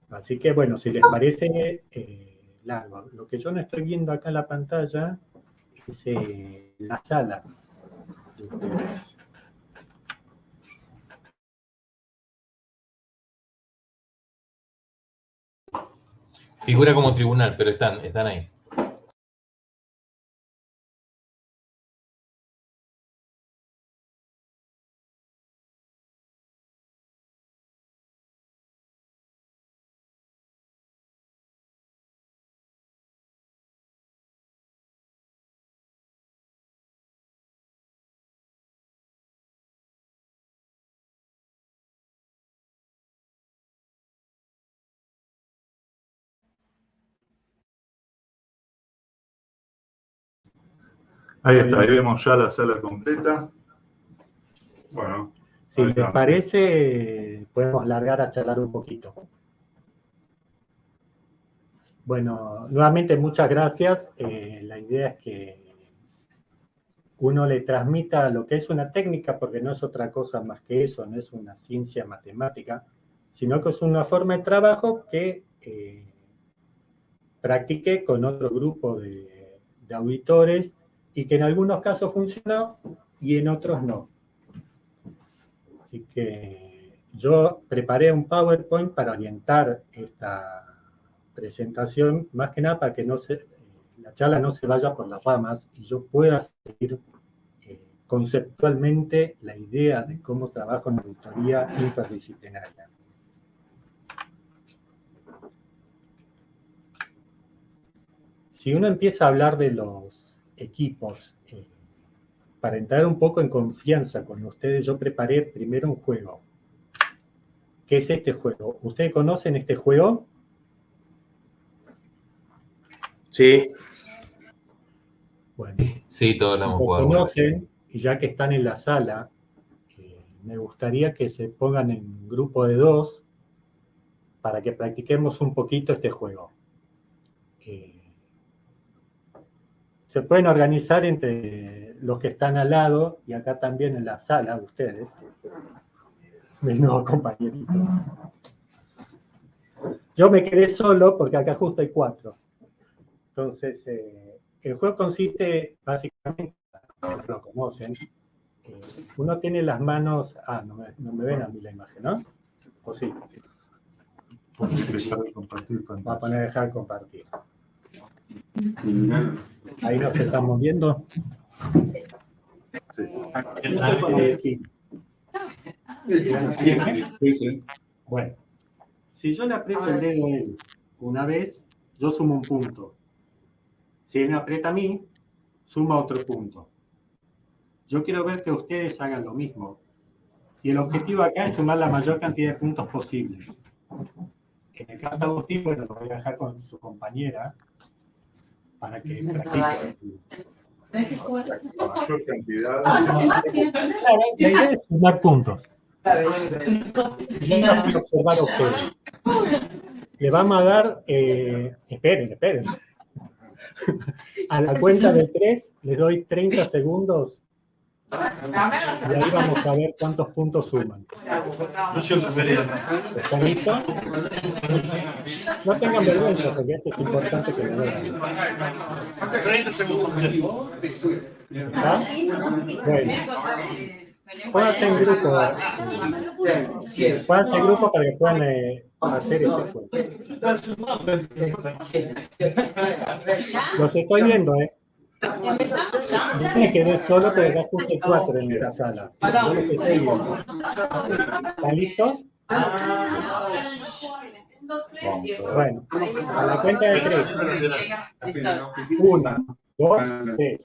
Así que, bueno, si les parece largo. Lo que yo no estoy viendo acá en la pantalla es la sala de ustedes. Figura como tribunal, pero están ahí. Ahí está, ahí vemos ya la sala completa. Bueno. Si les parece, podemos largar a charlar un poquito. Bueno, nuevamente muchas gracias. La idea es que uno le transmita lo que es una técnica, porque no es otra cosa más que eso, no es una ciencia matemática, sino que es una forma de trabajo que practiqué con otro grupo de auditores y que en algunos casos funcionó y en otros no. Así que yo preparé un PowerPoint para orientar esta presentación, más que nada para que la charla no se vaya por las ramas y yo pueda seguir conceptualmente la idea de cómo trabajo en auditoría interdisciplinaria. Si uno empieza a hablar de los equipos, para entrar un poco en confianza con ustedes, yo preparé primero un juego. ¿Qué es este juego? ¿Ustedes conocen este juego? Sí. Bueno, sí, todos lo hemos jugado. Lo conocen, y ya que están en la sala, me gustaría que se pongan en grupo de 2 para que practiquemos un poquito este juego. Se pueden organizar entre los que están al lado y acá también en la sala de ustedes, mis nuevos compañeritos. Yo me quedé solo porque acá justo hay 4. Entonces, el juego consiste básicamente, lo conocen, uno tiene las manos... no me ven a mí la imagen, ¿no? ¿O sí? Va a poner dejar compartir. Ahí nos estamos viendo. Sí. Sí. Bueno, si yo le aprieto el dedo a él una vez, yo sumo un punto. Si él me aprieta a mí, suma otro punto. Yo quiero ver que ustedes hagan lo mismo. Y el objetivo acá es sumar la mayor cantidad de puntos posibles. En el caso de Agustín, bueno, lo voy a dejar con su compañera para que practique. La mayor cantidad. Claro, la idea es sumar puntos. Yo no voy a observar a ustedes. Le vamos a dar... esperen. A la cuenta de 3 les doy 30 segundos y ahí vamos a ver cuántos puntos suman. ¿Están listos? No tengan vergüenza porque esto es importante que lo vean. 30 segundos. ¿Está? Bueno. Pónganse en grupo. Pónganse en grupo para que puedan hacer este juego. Los estoy viendo, ¿Empezamos ya? Yo me quedé solo, pero acá justo hay 4 en esta sala. Yo los estoy viendo. ¿Están listos? Bueno, a la cuenta de 3. 1, 2, 3.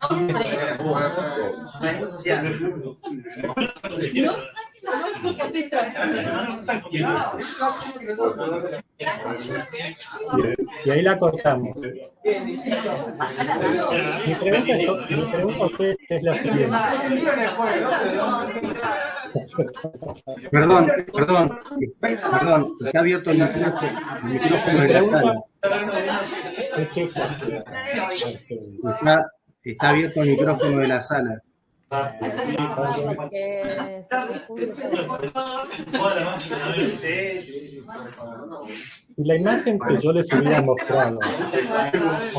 Y ahí la cortamos. Mi pregunta a ustedes es la siguiente. Perdón, está abierto el micrófono de la sala. Está abierto el micrófono de la sala. Porque se confunde todo. Si la imagen que yo les hubiera mostrado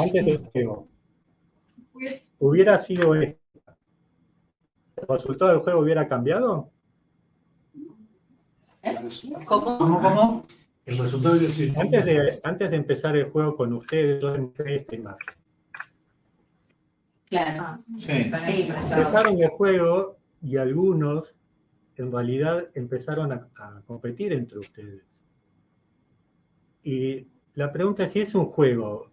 antes del juego hubiera sido esta, ¿el resultado del juego hubiera cambiado? ¿Cómo? El resultado de Antes de empezar el juego con ustedes, yo entré esta imagen. Claro. Sí. Sí, Empezaron el juego y algunos en realidad empezaron a competir entre ustedes. Y la pregunta es si es un juego,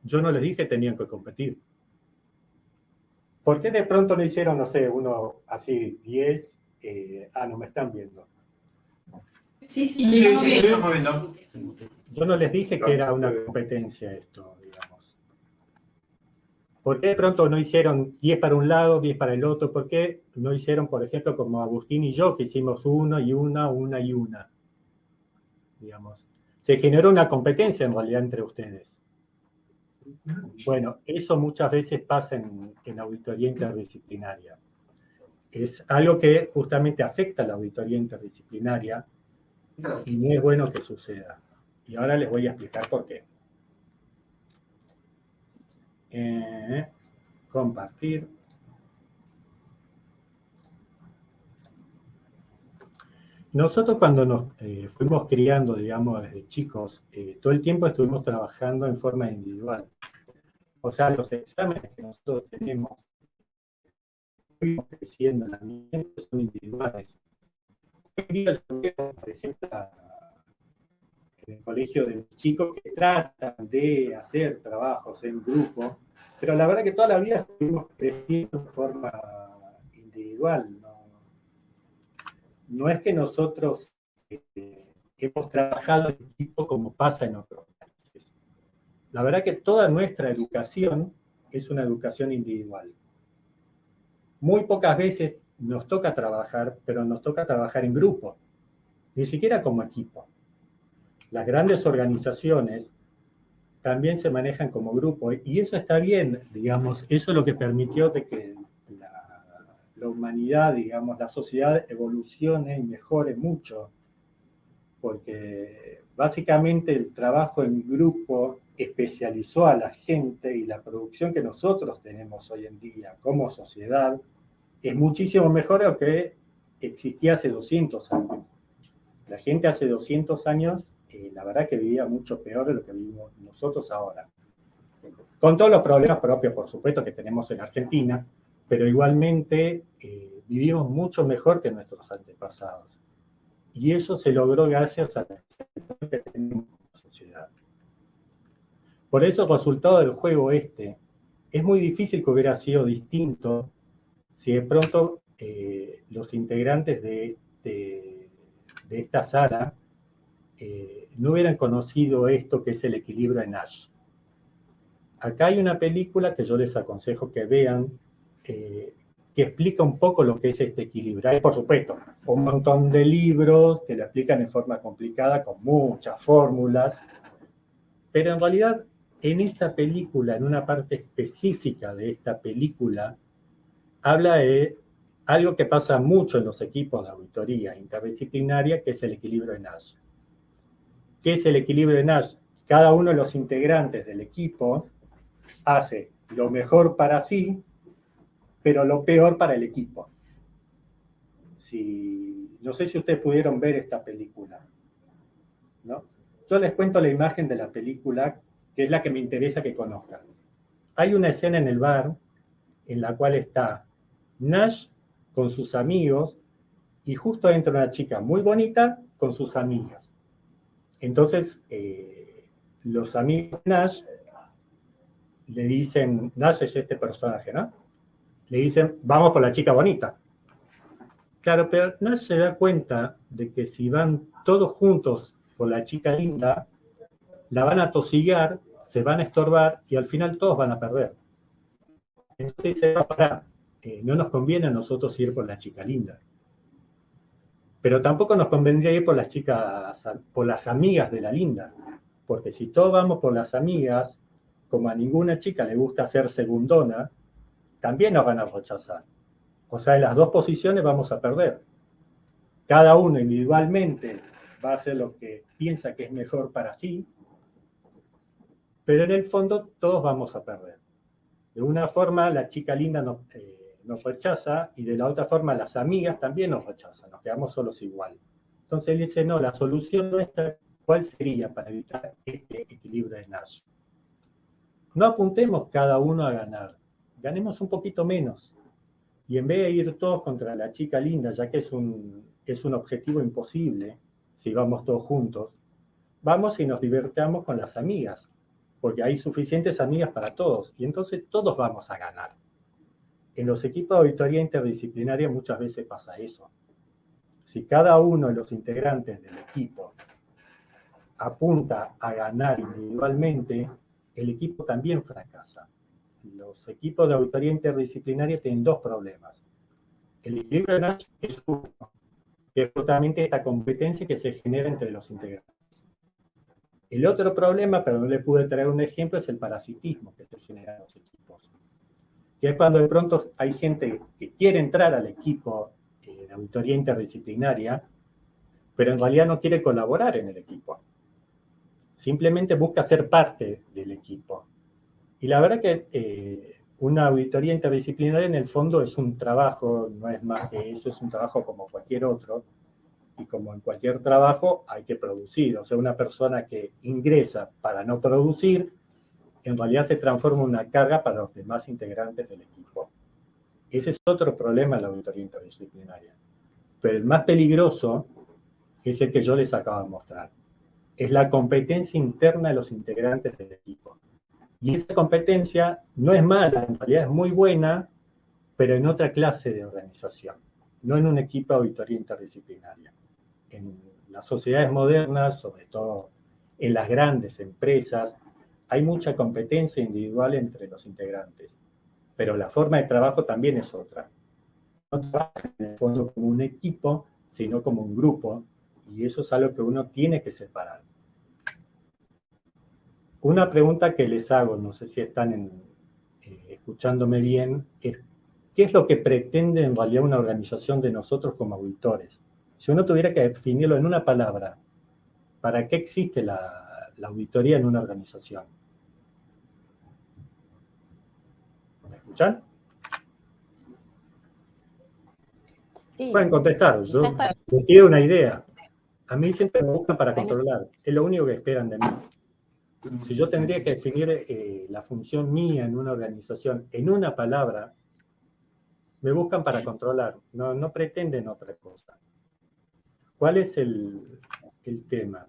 yo no les dije que tenían que competir. ¿Por qué de pronto no hicieron, no sé, uno así, 10? No me están viendo. Sí, Estuvimos moviendo. Yo no les dije que era una competencia esto, digamos. ¿Por qué de pronto no hicieron 10 para un lado, 10 para el otro? ¿Por qué no hicieron, por ejemplo, como Agustín y yo, que hicimos una y una, digamos? Se generó una competencia en realidad entre ustedes. Bueno, eso muchas veces pasa en auditoría interdisciplinaria. Es algo que justamente afecta a la auditoría interdisciplinaria y no es bueno que suceda. Y ahora les voy a explicar por qué. Compartir. Nosotros cuando nos fuimos criando, digamos, desde chicos, todo el tiempo estuvimos trabajando en forma individual. O sea, los exámenes que nosotros tenemos, fuimos creciendo en ambientes son individuales. Hoy día yo veo, por ejemplo, en el colegio de chicos que tratan de hacer trabajos en grupo, pero la verdad que toda la vida estuvimos creciendo de forma individual. No es que nosotros hemos trabajado en equipo como pasa en otros países. La verdad que toda nuestra educación es una educación individual. Muy pocas veces nos toca trabajar, pero nos toca trabajar en grupo, ni siquiera como equipo. Las grandes organizaciones también se manejan como grupo, y eso está bien, digamos, eso es lo que permitió de que la humanidad, digamos, la sociedad evolucione y mejore mucho, porque básicamente el trabajo en grupo especializó a la gente y la producción que nosotros tenemos hoy en día como sociedad es muchísimo mejor de lo que existía hace 200 años. La gente hace 200 años, la verdad que vivía mucho peor de lo que vivimos nosotros ahora. Con todos los problemas propios, por supuesto, que tenemos en Argentina, pero igualmente vivimos mucho mejor que nuestros antepasados. Y eso se logró gracias a la que tenemos como sociedad. Por eso el resultado del juego es muy difícil que hubiera sido distinto si de pronto los integrantes de esta sala no hubieran conocido esto que es el equilibrio en Nash. Acá hay una película que yo les aconsejo que vean, que explica un poco lo que es este equilibrio. Hay, por supuesto, un montón de libros que lo explican en forma complicada, con muchas fórmulas, pero en realidad en esta película, en una parte específica de esta película, habla de algo que pasa mucho en los equipos de auditoría interdisciplinaria, que es el equilibrio de Nash. ¿Qué es el equilibrio de Nash? Cada uno de los integrantes del equipo hace lo mejor para sí, pero lo peor para el equipo. No sé si ustedes pudieron ver esta película, ¿no? Yo les cuento la imagen de la película, que es la que me interesa que conozcan. Hay una escena en el bar en la cual está Nash con sus amigos y justo entra una chica muy bonita con sus amigas. Entonces, los amigos de Nash le dicen, Nash es este personaje, ¿no? Le dicen, vamos por la chica bonita. Claro, pero Nash se da cuenta de que si van todos juntos por la chica linda, la van a tosigar, se van a estorbar y al final todos van a perder. Entonces dice, no nos conviene a nosotros ir por la chica linda. Pero tampoco nos convendría ir por las chicas, por las amigas de la linda. Porque si todos vamos por las amigas, como a ninguna chica le gusta ser segundona, también nos van a rechazar. O sea, en las dos posiciones vamos a perder. Cada uno individualmente va a hacer lo que piensa que es mejor para sí, pero en el fondo todos vamos a perder. De una forma la chica linda nos rechaza y de la otra forma las amigas también nos rechazan, nos quedamos solos igual. Entonces él dice, no, la solución nuestra, ¿cuál sería para evitar este equilibrio de Nash? No apuntemos cada uno a ganar, ganemos un poquito menos. Y en vez de ir todos contra la chica linda, ya que es un objetivo imposible, si vamos todos juntos, vamos y nos divertamos con las amigas, porque hay suficientes amigas para todos, y entonces todos vamos a ganar. En los equipos de auditoría interdisciplinaria muchas veces pasa eso. Si cada uno de los integrantes del equipo apunta a ganar individualmente, el equipo también fracasa. Los equipos de auditoría interdisciplinaria tienen dos problemas. El equilibrio de Nash es uno, que es justamente esta competencia que se genera entre los integrantes. El otro problema, pero no le pude traer un ejemplo, es el parasitismo que se genera en los equipos. Que es cuando de pronto hay gente que quiere entrar al equipo de auditoría interdisciplinaria, pero en realidad no quiere colaborar en el equipo. Simplemente busca ser parte del equipo. Y la verdad que una auditoría interdisciplinaria en el fondo es un trabajo, no es más que eso, es un trabajo como cualquier otro, y como en cualquier trabajo hay que producir. O sea, una persona que ingresa para no producir, en realidad se transforma en una carga para los demás integrantes del equipo. Ese es otro problema de la auditoría interdisciplinaria. Pero el más peligroso es el que yo les acabo de mostrar. Es la competencia interna de los integrantes del equipo. Y esa competencia no es mala, en realidad es muy buena, pero en otra clase de organización, no en un equipo de auditoría interdisciplinaria. En las sociedades modernas, sobre todo en las grandes empresas, hay mucha competencia individual entre los integrantes, pero la forma de trabajo también es otra. No trabajan en el fondo como un equipo, sino como un grupo, y eso es algo que uno tiene que separar. Una pregunta que les hago, no sé si están escuchándome bien, es ¿qué es lo que pretende en realidad una organización de nosotros como auditores? Si uno tuviera que definirlo en una palabra, ¿para qué existe la auditoría en una organización? ¿Me escuchan? Sí. Pueden contestar, yo Quizás para- les quiero una idea. A mí siempre me buscan para controlar, es lo único que esperan de mí. Si yo tendría que definir la función mía en una organización en una palabra, me buscan para controlar, no pretenden otra cosa. ¿Cuál es el tema?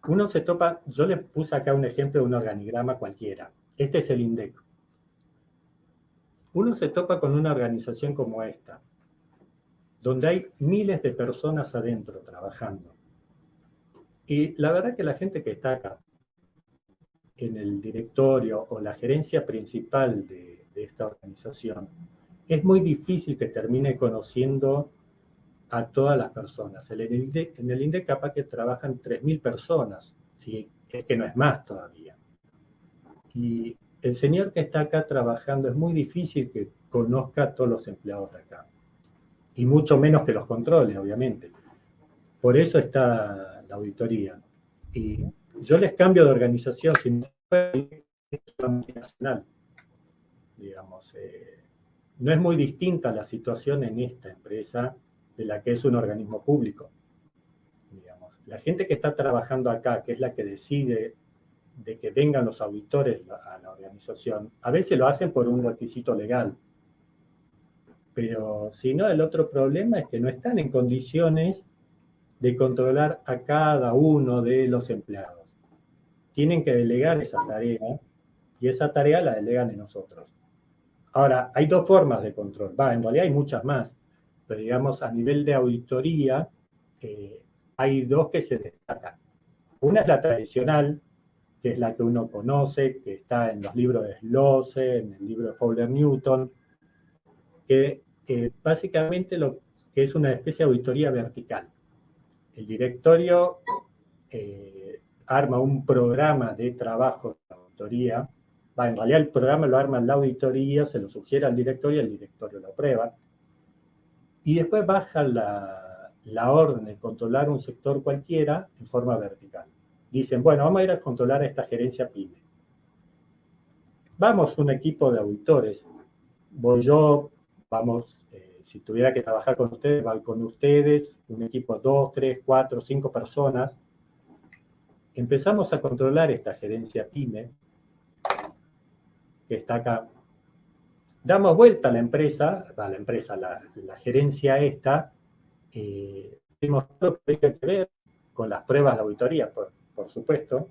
Uno se topa, yo les puse acá un ejemplo de un organigrama cualquiera. Este es el INDEC. Uno se topa con una organización como esta, donde hay miles de personas adentro trabajando. Y la verdad que la gente que está acá, en el directorio o la gerencia principal de esta organización, es muy difícil que termine conociendo a todas las personas. En el INDEC capaz que trabajan 3.000 personas, si es que no es más todavía. Y el señor que está acá trabajando es muy difícil que conozca a todos los empleados de acá. Y mucho menos que los controle, obviamente. Por eso está la auditoría. Y yo les cambio de organización, si no es una multinacional. Digamos, no es muy distinta la situación en esta empresa de la que es un organismo público. Digamos, la gente que está trabajando acá, que es la que decide de que vengan los auditores a la organización, a veces lo hacen por un requisito legal. Pero si no, el otro problema es que no están en condiciones de controlar a cada uno de los empleados. Tienen que delegar esa tarea y esa tarea la delegan en nosotros. Ahora, hay dos formas de control. En realidad hay muchas más, pero digamos a nivel de auditoría hay dos que se destacan. Una es la tradicional, que es la que uno conoce, que está en los libros de Sloze, en el libro de Fowler-Newton, que básicamente lo que es una especie de auditoría vertical. El directorio arma un programa de trabajo de auditoría En realidad el programa lo arma la auditoría, se lo sugiere al directorio y el directorio lo aprueba. Y después baja la orden de controlar un sector cualquiera en forma vertical. Dicen, bueno, vamos a ir a controlar a esta gerencia PYME. Vamos un equipo de auditores. Voy yo, vamos, si tuviera que trabajar con ustedes, va con ustedes, un equipo de 2, 3, 4, 5 personas. Empezamos a controlar esta gerencia PYME, que está acá. Damos vuelta a la empresa, la gerencia esta, vemos todo lo que hay que ver con las pruebas de auditoría, por supuesto,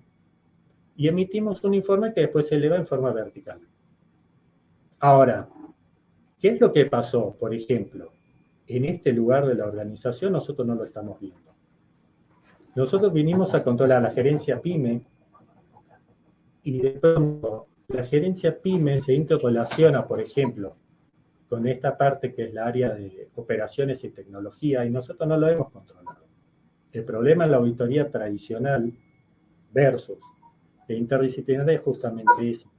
y emitimos un informe que después se eleva en forma vertical. Ahora, ¿qué es lo que pasó? Por ejemplo, en este lugar de la organización nosotros no lo estamos viendo. Nosotros vinimos a controlar la gerencia PYME y de pronto la gerencia PYME se interrelaciona, por ejemplo, con esta parte que es la área de operaciones y tecnología, y nosotros no lo hemos controlado. El problema en la auditoría tradicional versus la interdisciplinaria es justamente eso,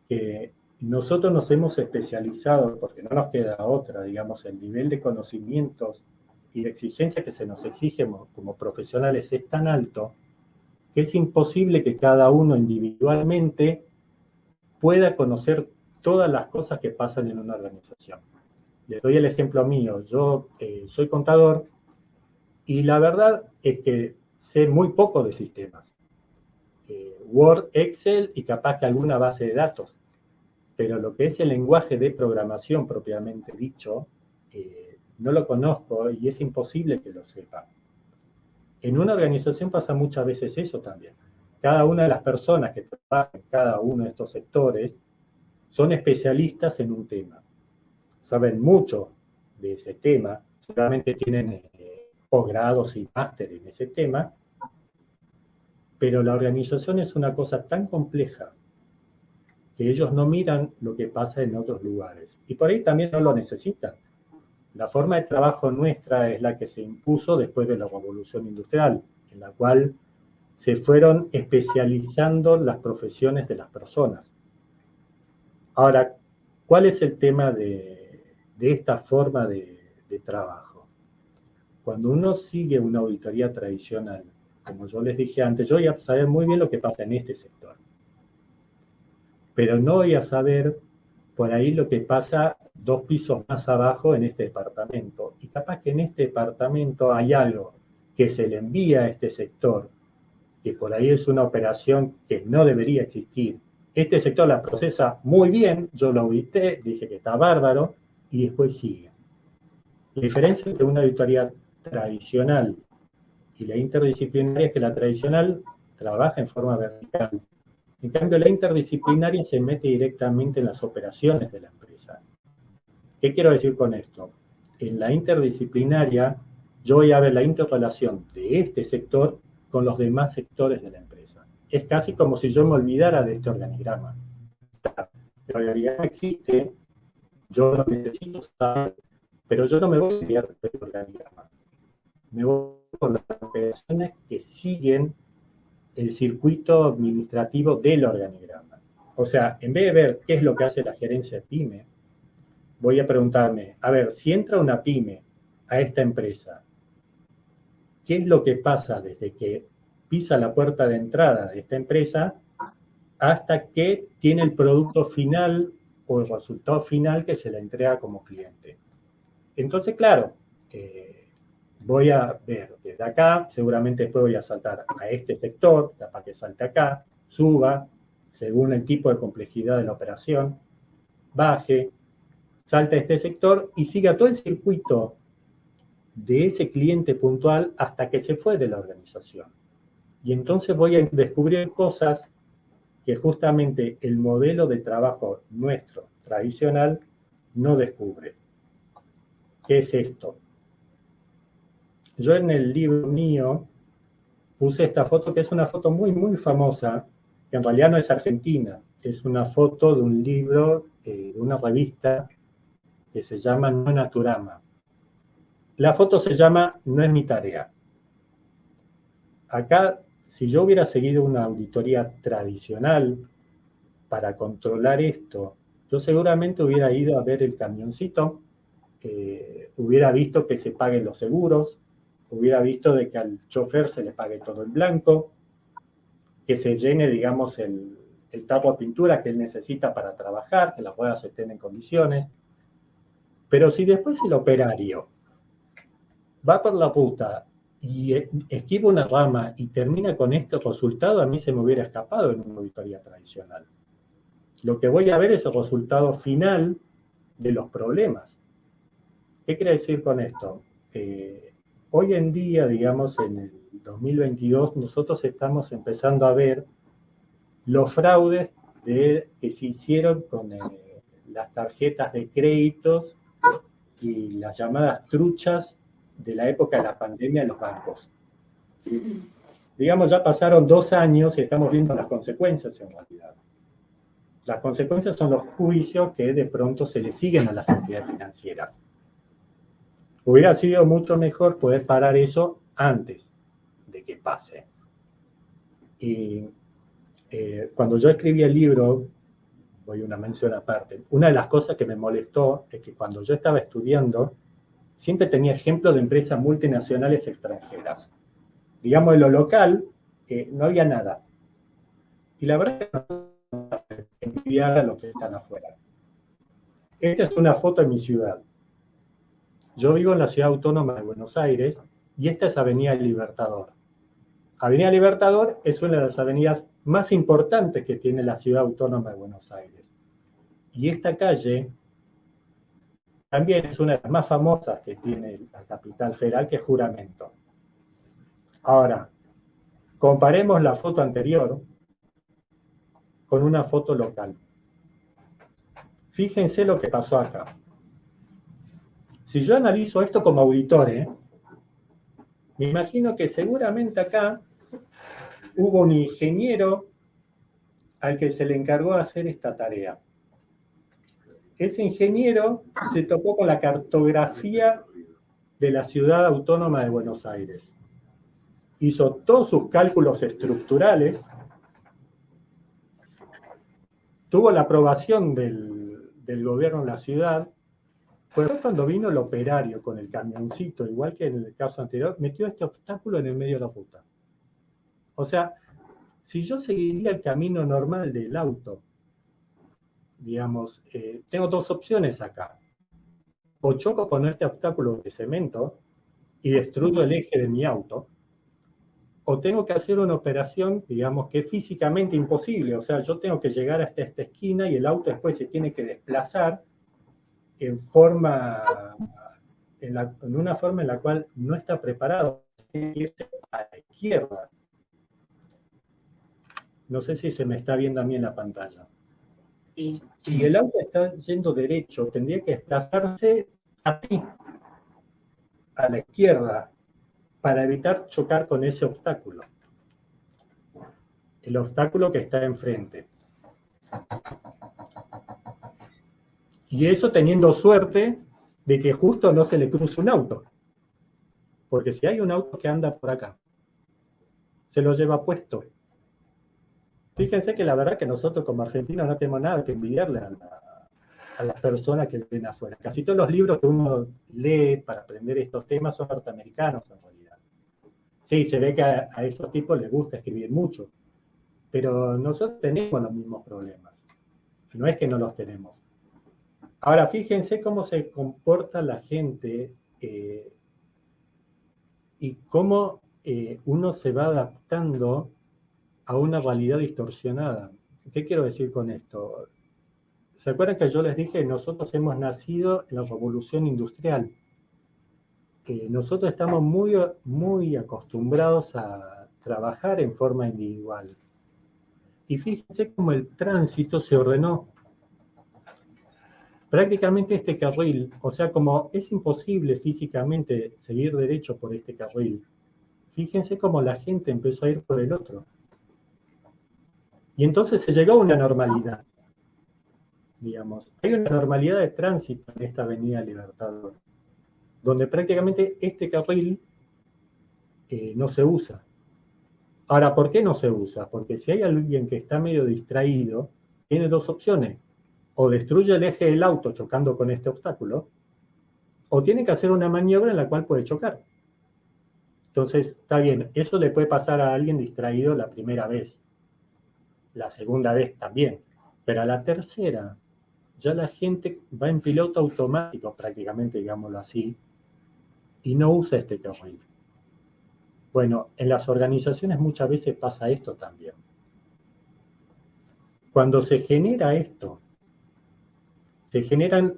que nosotros nos hemos especializado, porque no nos queda otra, digamos, el nivel de conocimientos y de exigencia que se nos exige como profesionales es tan alto que es imposible que cada uno individualmente pueda conocer todas las cosas que pasan en una organización. Les doy el ejemplo mío. Yo soy contador y la verdad es que sé muy poco de sistemas. Word, Excel y capaz que alguna base de datos. Pero lo que es el lenguaje de programación propiamente dicho, no lo conozco y es imposible que lo sepa. En una organización pasa muchas veces eso también. Cada una de las personas que trabajan en cada uno de estos sectores son especialistas en un tema. Saben mucho de ese tema, seguramente tienen posgrados y máster en ese tema, pero la organización es una cosa tan compleja que ellos no miran lo que pasa en otros lugares. Y por ahí también no lo necesitan. La forma de trabajo nuestra es la que se impuso después de la revolución industrial, en la cual se fueron especializando las profesiones de las personas. Ahora, ¿cuál es el tema de esta forma de trabajo? Cuando uno sigue una auditoría tradicional, como yo les dije antes, yo voy a saber muy bien lo que pasa en este sector, pero no voy a saber por ahí lo que pasa 2 pisos más abajo en este departamento. Y capaz que en este departamento hay algo que se le envía a este sector, que por ahí es una operación que no debería existir. Este sector la procesa muy bien, yo lo audité, dije que está bárbaro, y después sigue. La diferencia entre una auditoría tradicional y la interdisciplinaria es que la tradicional trabaja en forma vertical. En cambio, la interdisciplinaria se mete directamente en las operaciones de la empresa. ¿Qué quiero decir con esto? En la interdisciplinaria, yo voy a ver la interrelación de este sector con los demás sectores de la empresa. Es casi como si yo me olvidara de este organigrama. El organigrama existe, yo lo necesito saber, pero yo no me voy a olvidar de este organigrama. Me voy por las operaciones que siguen el circuito administrativo del organigrama. O sea, en vez de ver qué es lo que hace la gerencia de PYME, voy a preguntarme, a ver, si entra una PYME a esta empresa, ¿qué es lo que pasa desde que pisa la puerta de entrada de esta empresa hasta que tiene el producto final o el resultado final que se le entrega como cliente? Entonces, claro, voy a ver desde acá, seguramente después voy a saltar a este sector, para que salte acá, suba, según el tipo de complejidad de la operación, baje, salta a este sector y siga todo el circuito de ese cliente puntual hasta que se fue de la organización. Y entonces voy a descubrir cosas que justamente el modelo de trabajo nuestro, tradicional, no descubre. ¿Qué es esto? Yo en el libro mío puse esta foto, que es una foto muy, muy famosa, que en realidad no es argentina, es una foto de un libro, de una revista que se llama No Naturama. La foto se llama No es mi tarea. Acá, si yo hubiera seguido una auditoría tradicional, para controlar esto, yo seguramente hubiera ido a ver el camioncito, hubiera visto que se paguen los seguros, hubiera visto de que al chofer se le pague todo en blanco, que se llene, digamos, el tarro de pintura que él necesita para trabajar, que las ruedas estén en condiciones. Pero si después el operario va por la ruta y esquiva una rama y termina con este resultado, a mí se me hubiera escapado en una auditoría tradicional. Lo que voy a ver es el resultado final de los problemas. ¿Qué quiere decir con esto? Hoy en día, digamos, en el 2022, nosotros estamos empezando a ver los fraudes que se hicieron con las tarjetas de créditos y las llamadas truchas de la época de la pandemia en los bancos. Digamos, ya pasaron 2 años y estamos viendo las consecuencias en realidad. Las consecuencias son los juicios que de pronto se le siguen a las entidades financieras. Hubiera sido mucho mejor poder parar eso antes de que pase. Y cuando yo escribí el libro, voy a una mención aparte, una de las cosas que me molestó es que cuando yo estaba estudiando, siempre tenía ejemplos de empresas multinacionales extranjeras. Digamos, en lo local, no había nada. Y la verdad es que no envidiar a los que están afuera. Esta es una foto de mi ciudad. Yo vivo en la ciudad autónoma de Buenos Aires y esta es Avenida Libertador. Avenida Libertador es una de las avenidas más importantes que tiene la ciudad autónoma de Buenos Aires. Y esta calle también es una de las más famosas que tiene la capital federal, que es Juramento. Ahora, comparemos la foto anterior con una foto local. Fíjense lo que pasó acá. Si yo analizo esto como auditor, me imagino que seguramente acá hubo un ingeniero al que se le encargó hacer esta tarea. Ese ingeniero se topó con la cartografía de la ciudad autónoma de Buenos Aires. Hizo todos sus cálculos estructurales, tuvo la aprobación del gobierno de la ciudad, pero cuando vino el operario con el camioncito, igual que en el caso anterior, metió este obstáculo en el medio de la ruta. O sea, si yo seguiría el camino normal del auto, digamos, tengo 2 opciones acá. O choco con este obstáculo de cemento y destruyo el eje de mi auto, o tengo que hacer una operación, digamos, que es físicamente imposible. O sea, yo tengo que llegar hasta esta esquina y el auto después se tiene que desplazar en una forma en la cual no está preparado. Tiene que irse a la izquierda. No sé si se me está viendo a mí en la pantalla. Sí. Si el auto está yendo derecho, tendría que desplazarse así, a la izquierda, para evitar chocar con ese obstáculo. El obstáculo que está enfrente. Y eso teniendo suerte de que justo no se le cruce un auto. Porque si hay un auto que anda por acá, se lo lleva puesto. Fíjense que la verdad que nosotros como argentinos no tenemos nada que envidiarle a las personas que ven afuera. Casi todos los libros que uno lee para aprender estos temas son norteamericanos en realidad. Sí, se ve que a estos tipos les gusta escribir mucho, pero nosotros tenemos los mismos problemas. No es que no los tenemos. Ahora, fíjense cómo se comporta la gente y cómo uno se va adaptando a una realidad distorsionada. ¿Qué quiero decir con esto? ¿Se acuerdan que yo les dije, nosotros hemos nacido en la revolución industrial? Nosotros estamos muy acostumbrados a trabajar en forma individual. Y fíjense cómo el tránsito se ordenó. Prácticamente este carril, o sea, como es imposible físicamente seguir derecho por este carril, fíjense cómo la gente empezó a ir por el otro. Y entonces se llegó a una normalidad, digamos. Hay una normalidad de tránsito en esta avenida Libertador, donde prácticamente este carril no se usa. Ahora, ¿por qué no se usa? Porque si hay alguien que está medio distraído, tiene dos opciones. O destruye el eje del auto chocando con este obstáculo, o tiene que hacer una maniobra en la cual puede chocar. Entonces, está bien, eso le puede pasar a alguien distraído la primera vez. La segunda vez también. Pero a la tercera, ya la gente va en piloto automático prácticamente, digámoslo así, y no usa este carril. Bueno, en las organizaciones muchas veces pasa esto también. Cuando se genera esto, se generan,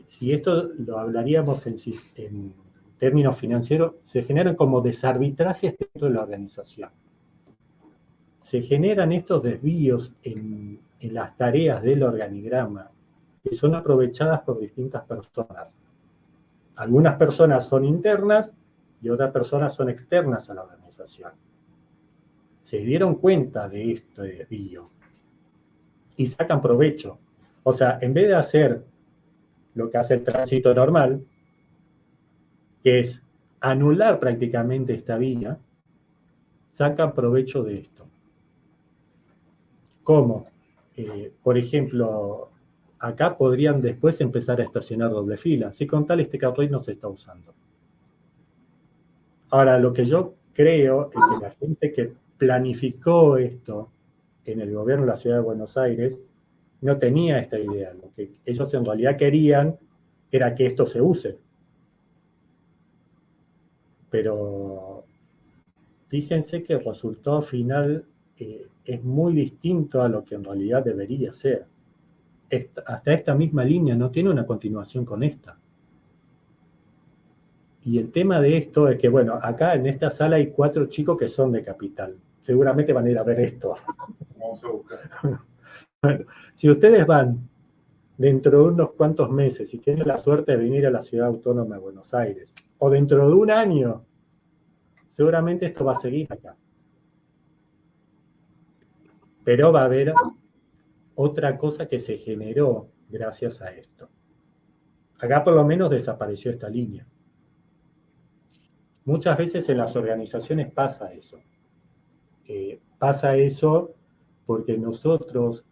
si esto lo hablaríamos en términos financieros, se generan como desarbitrajes dentro de la organización. Se generan estos desvíos en las tareas del organigrama que son aprovechadas por distintas personas. Algunas personas son internas y otras personas son externas a la organización. Se dieron cuenta de este desvío y sacan provecho. O sea, en vez de hacer lo que hace el tránsito normal, que es anular prácticamente esta vía, sacan provecho de esto. ¿Cómo? Por ejemplo, acá podrían después empezar a estacionar doble fila, si con tal este carril no se está usando. Ahora, lo que yo creo es que la gente que planificó esto en el gobierno de la Ciudad de Buenos Aires no tenía esta idea. Lo que ellos en realidad querían era que esto se use. Pero fíjense que el resultado final es muy distinto a lo que en realidad debería ser. Hasta esta misma línea no tiene una continuación con esta. Y el tema de esto es que, bueno, acá en esta sala hay 4 chicos que son de Capital. Seguramente van a ir a ver esto. Vamos a buscar. Bueno, si ustedes van dentro de unos cuantos meses y tienen la suerte de venir a la Ciudad Autónoma de Buenos Aires, o dentro de un año, seguramente esto va a seguir acá. Pero va a haber otra cosa que se generó gracias a esto. Acá por lo menos desapareció esta línea. Muchas veces en las organizaciones pasa eso. Pasa eso porque nosotros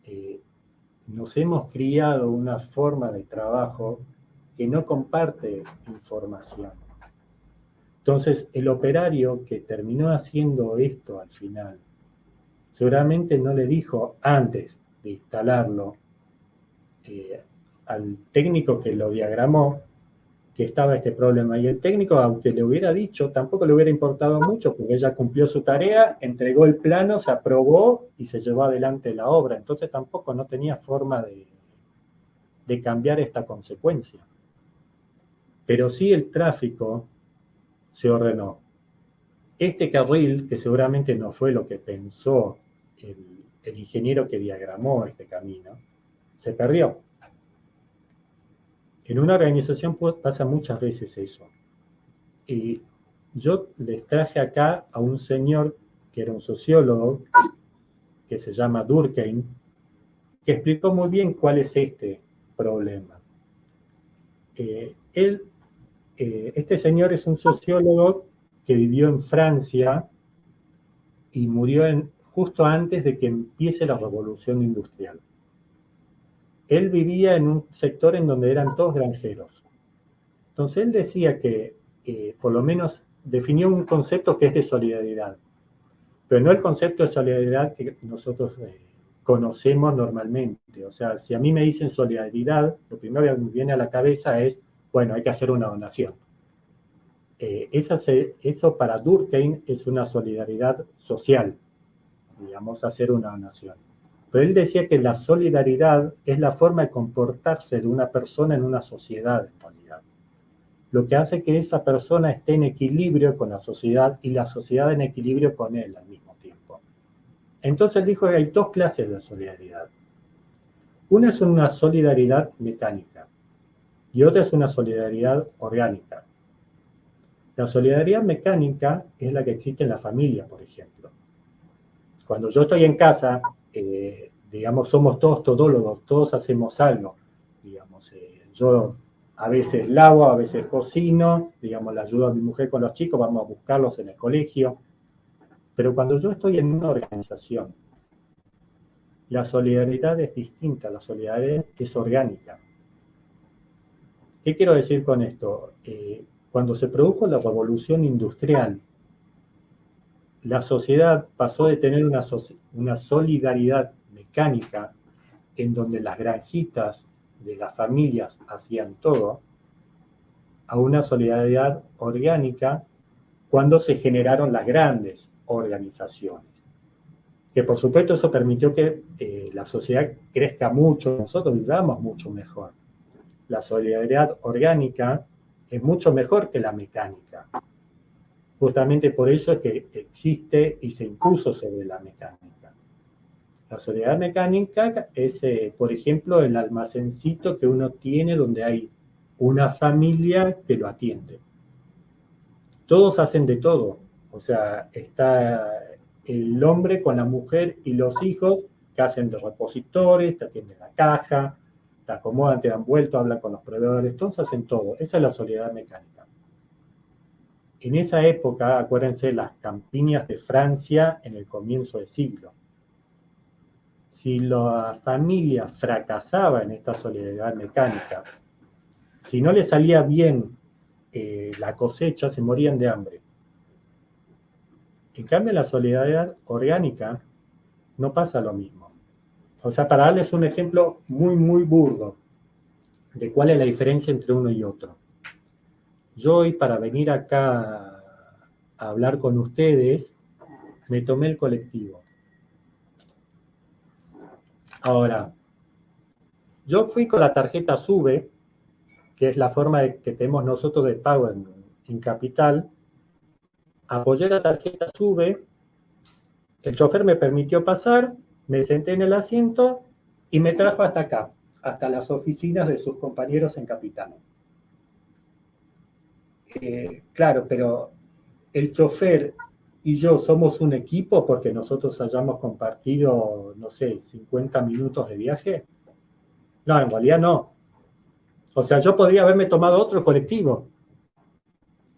nos hemos criado una forma de trabajo que no comparte información. Entonces, el operario que terminó haciendo esto al final, seguramente no le dijo antes de instalarlo al técnico que lo diagramó que estaba este problema. Y el técnico, aunque le hubiera dicho, tampoco le hubiera importado mucho, porque ella cumplió su tarea, entregó el plano, se aprobó y se llevó adelante la obra. Entonces tampoco no tenía forma de cambiar esta consecuencia. Pero sí el tráfico se ordenó. Este carril, que seguramente no fue lo que pensó el ingeniero que diagramó este camino, se perdió. En una organización pasa muchas veces eso. Y yo les traje acá a un señor que era un sociólogo, que se llama Durkheim, que explicó muy bien cuál es este problema. Este señor es un sociólogo que vivió en Francia y murió justo antes de que empiece la revolución industrial. Él vivía en un sector en donde eran todos granjeros. Entonces él decía que, por lo menos, definió un concepto que es de solidaridad, pero no el concepto de solidaridad que nosotros conocemos normalmente. O sea, si a mí me dicen solidaridad, lo primero que me viene a la cabeza es, bueno, hay que hacer una donación. Eso para Durkheim es una solidaridad social, digamos, hacer una donación. Pero él decía que la solidaridad es la forma de comportarse de una persona en una sociedad, en realidad. Lo que hace que esa persona esté en equilibrio con la sociedad y la sociedad en equilibrio con él al mismo tiempo. Entonces él dijo que hay 2 clases de solidaridad. Una es una solidaridad mecánica y otra es una solidaridad orgánica. La solidaridad mecánica es la que existe en la familia, por ejemplo. Cuando yo estoy en casa, digamos, somos todos todólogos, todos hacemos algo. Digamos, yo a veces lavo, a veces cocino, digamos, le ayudo a mi mujer con los chicos, vamos a buscarlos en el colegio. Pero cuando yo estoy en una organización, La solidaridad es distinta, la solidaridad es orgánica. ¿Qué quiero decir con esto? Cuando se produjo la revolución industrial, la sociedad pasó de tener una solidaridad mecánica en donde las granjitas de las familias hacían todo, a una solidaridad orgánica cuando se generaron las grandes organizaciones. Que por supuesto eso permitió que la sociedad crezca mucho, nosotros vivamos mucho mejor. La solidaridad orgánica es mucho mejor que la mecánica. Justamente por eso es que existe y se impuso sobre la mecánica. La solidaridad mecánica es, por ejemplo, el almacencito que uno tiene donde hay una familia que lo atiende. Todos hacen de todo. O sea, está el hombre con la mujer y los hijos que hacen de repositores, te atienden la caja, te acomodan, te dan vuelto, hablan con los proveedores, todos hacen todo. Esa es la solidaridad mecánica. En esa época, acuérdense, las campiñas de Francia en el comienzo del siglo. Si la familia fracasaba en esta solidaridad mecánica, si no le salía bien la cosecha, se morían de hambre. En cambio, en la solidaridad orgánica no pasa lo mismo. O sea, para darles un ejemplo muy, muy burdo de cuál es la diferencia entre uno y otro. Yo hoy, para venir acá a hablar con ustedes, me tomé el colectivo. Ahora, yo fui con la tarjeta SUBE, que es la forma que tenemos nosotros de pago en Capital. Apoyé la tarjeta SUBE, el chofer me permitió pasar, me senté en el asiento y me trajo hasta acá, hasta las oficinas de sus compañeros en Capital. Claro, pero el chofer y yo somos un equipo porque nosotros hayamos compartido, no sé, 50 minutos de viaje. No, en realidad no. O sea, yo podría haberme tomado otro colectivo.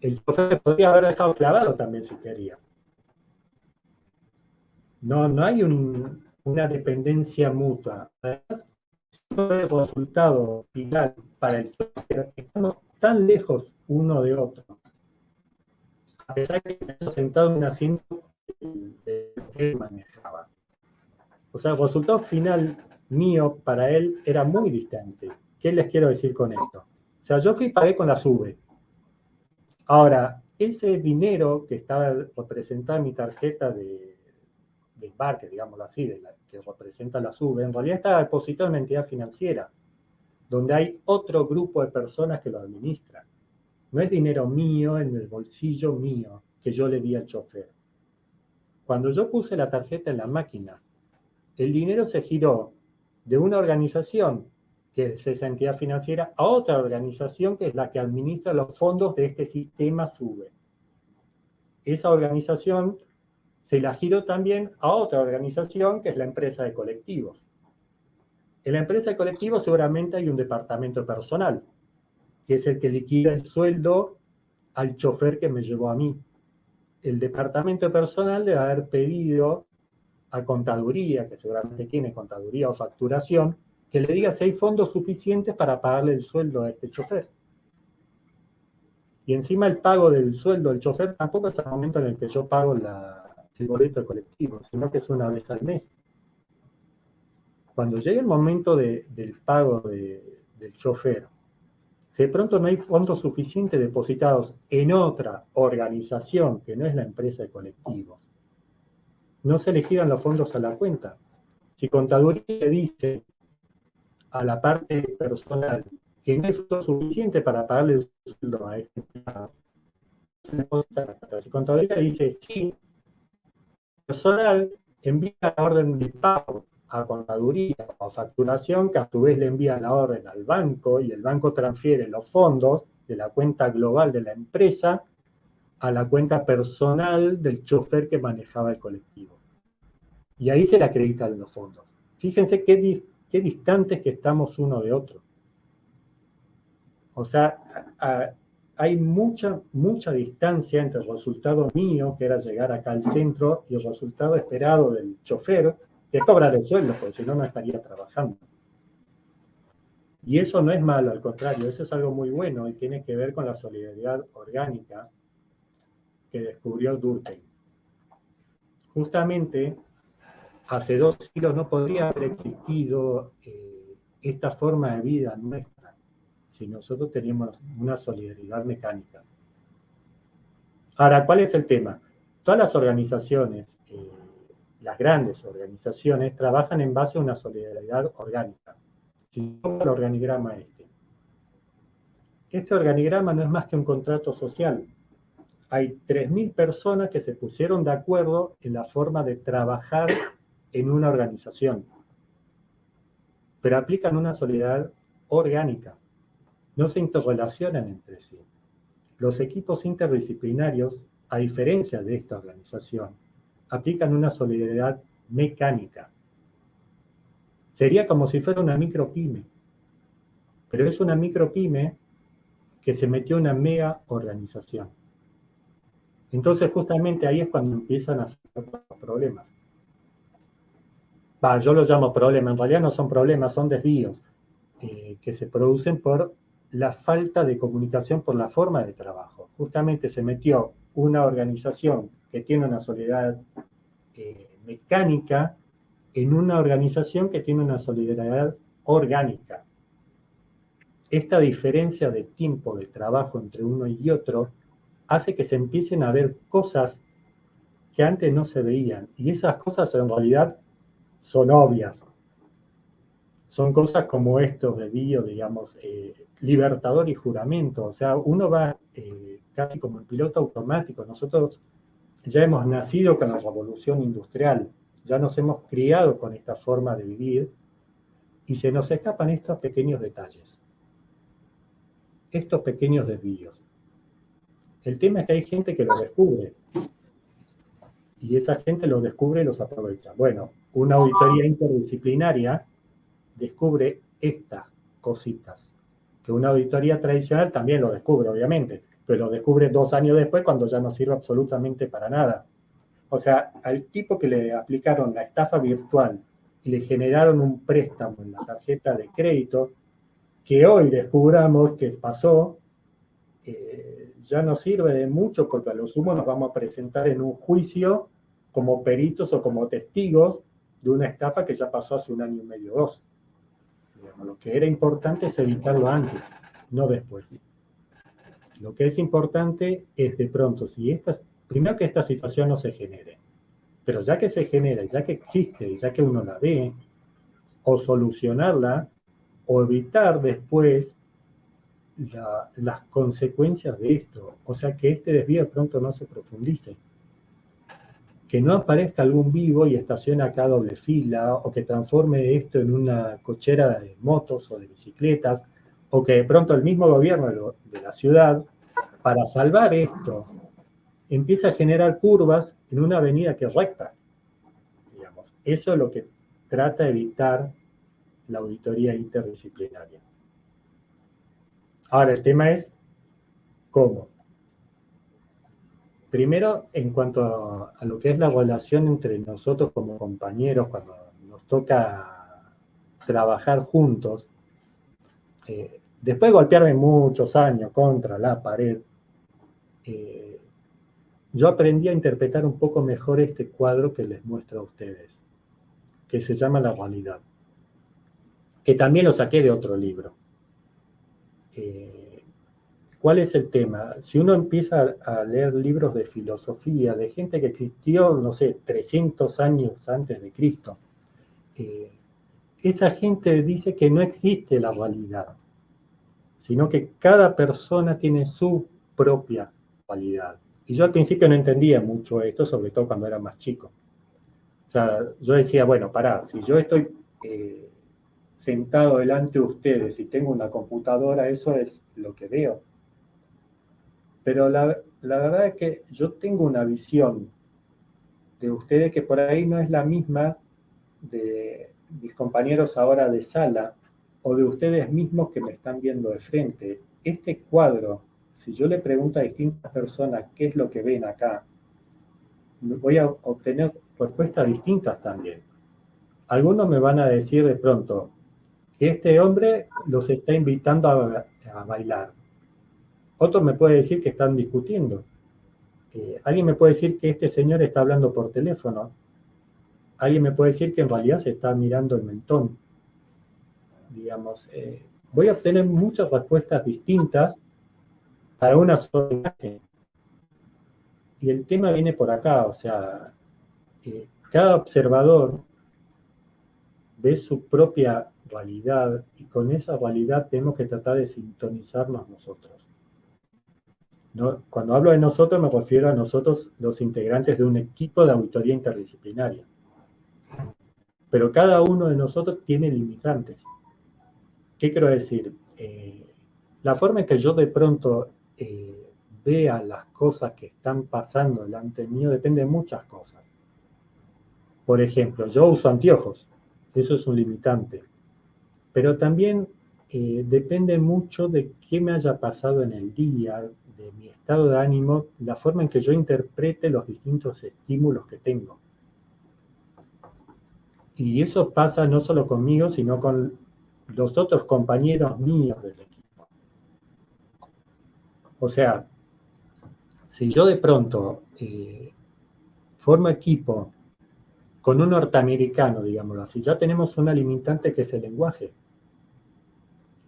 El chofer me podría haber dejado clavado también si quería. No hay una dependencia mutua. Además, el resultado final para el chofer, estamos tan lejos uno de otro. A pesar de que me he sentado en un asiento de lo que él manejaba. O sea, el resultado final mío para él era muy distante. ¿Qué les quiero decir con esto? O sea, yo fui y pagué con la SUBE. Ahora, ese dinero que estaba representado en mi tarjeta de embarque, digámoslo así, que representa la SUBE, en realidad estaba depositado en una entidad financiera, donde hay otro grupo de personas que lo administran. No es dinero mío en el bolsillo mío que yo le di al chofer. Cuando yo puse la tarjeta en la máquina, el dinero se giró de una organización, que es esa entidad financiera, a otra organización que es la que administra los fondos de este sistema SUBE. Esa organización se la giró también a otra organización que es la empresa de colectivos. En la empresa de colectivos seguramente hay un departamento personal, que es el que liquida el sueldo al chofer que me llevó a mí. El departamento personal debe haber pedido a contaduría, que seguramente tiene contaduría o facturación, que le diga si hay fondos suficientes para pagarle el sueldo a este chofer. Y encima el pago del sueldo del chofer tampoco es el momento en el que yo pago el boleto de colectivo, sino que es una vez al mes. Cuando llegue el momento del pago del chofer, si de pronto no hay fondos suficientes depositados en otra organización que no es la empresa de colectivos, no se le giran los fondos a la cuenta. Si contaduría le dice a la parte personal que no hay fondos suficientes para pagarle el sueldo a este empleado, si contaduría dice sí, personal envía la orden de pago a contaduría o facturación, que a su vez le envía la orden al banco y el banco transfiere los fondos de la cuenta global de la empresa a la cuenta personal del chofer que manejaba el colectivo. Y ahí se le acreditan los fondos. Fíjense qué distantes que estamos uno de otro. O sea, hay mucha distancia entre el resultado mío, que era llegar acá al centro, y el resultado esperado del chofer, es cobrar el sueldo, porque si no, no estaría trabajando. Y eso no es malo, al contrario, eso es algo muy bueno y tiene que ver con la solidaridad orgánica que descubrió Durkheim. Justamente, hace 2 siglos no podría haber existido esta forma de vida nuestra si nosotros teníamos una solidaridad mecánica. Ahora, ¿cuál es el tema? Todas las organizaciones, las grandes organizaciones, trabajan en base a una solidaridad orgánica. Si el organigrama este organigrama no es más que un contrato social. Hay 3.000 personas que se pusieron de acuerdo en la forma de trabajar en una organización, pero aplican una solidaridad orgánica. No se interrelacionan entre sí. Los equipos interdisciplinarios, a diferencia de esta organización, aplican una solidaridad mecánica. Sería como si fuera una micropyme, pero es una micropyme que se metió en una mega organización. Entonces, justamente ahí es cuando empiezan a ser los problemas. Yo los llamo problemas, en realidad no son problemas, son desvíos que se producen por la falta de comunicación, por la forma de trabajo. Justamente se metió una organización que tiene una solidaridad mecánica en una organización que tiene una solidaridad orgánica. Esta diferencia de tiempo de trabajo entre uno y otro hace que se empiecen a ver cosas que antes no se veían. Y esas cosas en realidad son obvias. Son cosas como estos de bio, digamos, libertador y juramento. O sea, uno va casi como en piloto automático. Nosotros ya hemos nacido con la revolución industrial. Ya nos hemos criado con esta forma de vivir y se nos escapan estos pequeños detalles. Estos pequeños desvíos. El tema es que hay gente que lo descubre. Y esa gente lo descubre y los aprovecha. Bueno, una auditoría interdisciplinaria descubre estas cositas. Que una auditoría tradicional también lo descubre, obviamente. Pero lo descubre 2 años después cuando ya no sirve absolutamente para nada. O sea, al tipo que le aplicaron la estafa virtual y le generaron un préstamo en la tarjeta de crédito, que hoy descubramos que pasó, ya no sirve de mucho porque a lo sumo nos vamos a presentar en un juicio como peritos o como testigos de una estafa que ya pasó hace 1 año y medio o 2. Digamos, lo que era importante es evitarlo antes, no después. Lo que es importante es de pronto, primero que esta situación no se genere, pero ya que se genera, ya que existe, y ya que uno la ve, o solucionarla, o evitar después las consecuencias de esto. O sea, que este desvío de pronto no se profundice. Que no aparezca algún vivo y estacione acá doble fila, o que transforme esto en una cochera de motos o de bicicletas, o que de pronto el mismo gobierno de la ciudad, para salvar esto, empieza a generar curvas en una avenida que es recta. Digamos. Eso es lo que trata de evitar la auditoría interdisciplinaria. Ahora, el tema es cómo. Primero, en cuanto a lo que es la relación entre nosotros como compañeros, cuando nos toca trabajar juntos, después de golpearme muchos años contra la pared, yo aprendí a interpretar un poco mejor este cuadro que les muestro a ustedes, que se llama La Realidad, que también lo saqué de otro libro. ¿Cuál es el tema? Si uno empieza a leer libros de filosofía, de gente que existió, no sé, 300 años antes de Cristo, esa gente dice que no existe la realidad, sino que cada persona tiene su propia realidad. Y yo al principio no entendía mucho esto, sobre todo cuando era más chico. O sea, yo decía, bueno, pará, si yo estoy sentado delante de ustedes y tengo una computadora, eso es lo que veo. Pero la verdad es que yo tengo una visión de ustedes que por ahí no es la misma de mis compañeros ahora de sala o de ustedes mismos que me están viendo de frente. Este cuadro, si yo le pregunto a distintas personas qué es lo que ven acá, voy a obtener respuestas distintas también. algunos me van a decir de pronto que este hombre los está invitando a bailar. Otros me pueden decir que están discutiendo. Alguien me puede decir que este señor está hablando por teléfono. Alguien me puede decir que en realidad se está mirando el mentón. Digamos, voy a obtener muchas respuestas distintas para una sola imagen. Y el tema viene por acá, o sea, cada observador ve su propia realidad y con esa realidad tenemos que tratar de sintonizarnos nosotros. ¿No? Cuando hablo de nosotros me refiero a nosotros los integrantes de un equipo de auditoría interdisciplinaria. Pero cada uno de nosotros tiene limitantes. ¿Qué quiero decir? La forma en que yo de pronto vea las cosas que están pasando delante mío depende de muchas cosas. Por ejemplo, yo uso anteojos, eso es un limitante. Pero también depende mucho de qué me haya pasado en el día, de mi estado de ánimo, la forma en que yo interprete los distintos estímulos que tengo. Y eso pasa no solo conmigo, sino con los otros compañeros míos del equipo. O sea, si yo de pronto formo equipo con un norteamericano, digámoslo así, ya tenemos una limitante que es el lenguaje.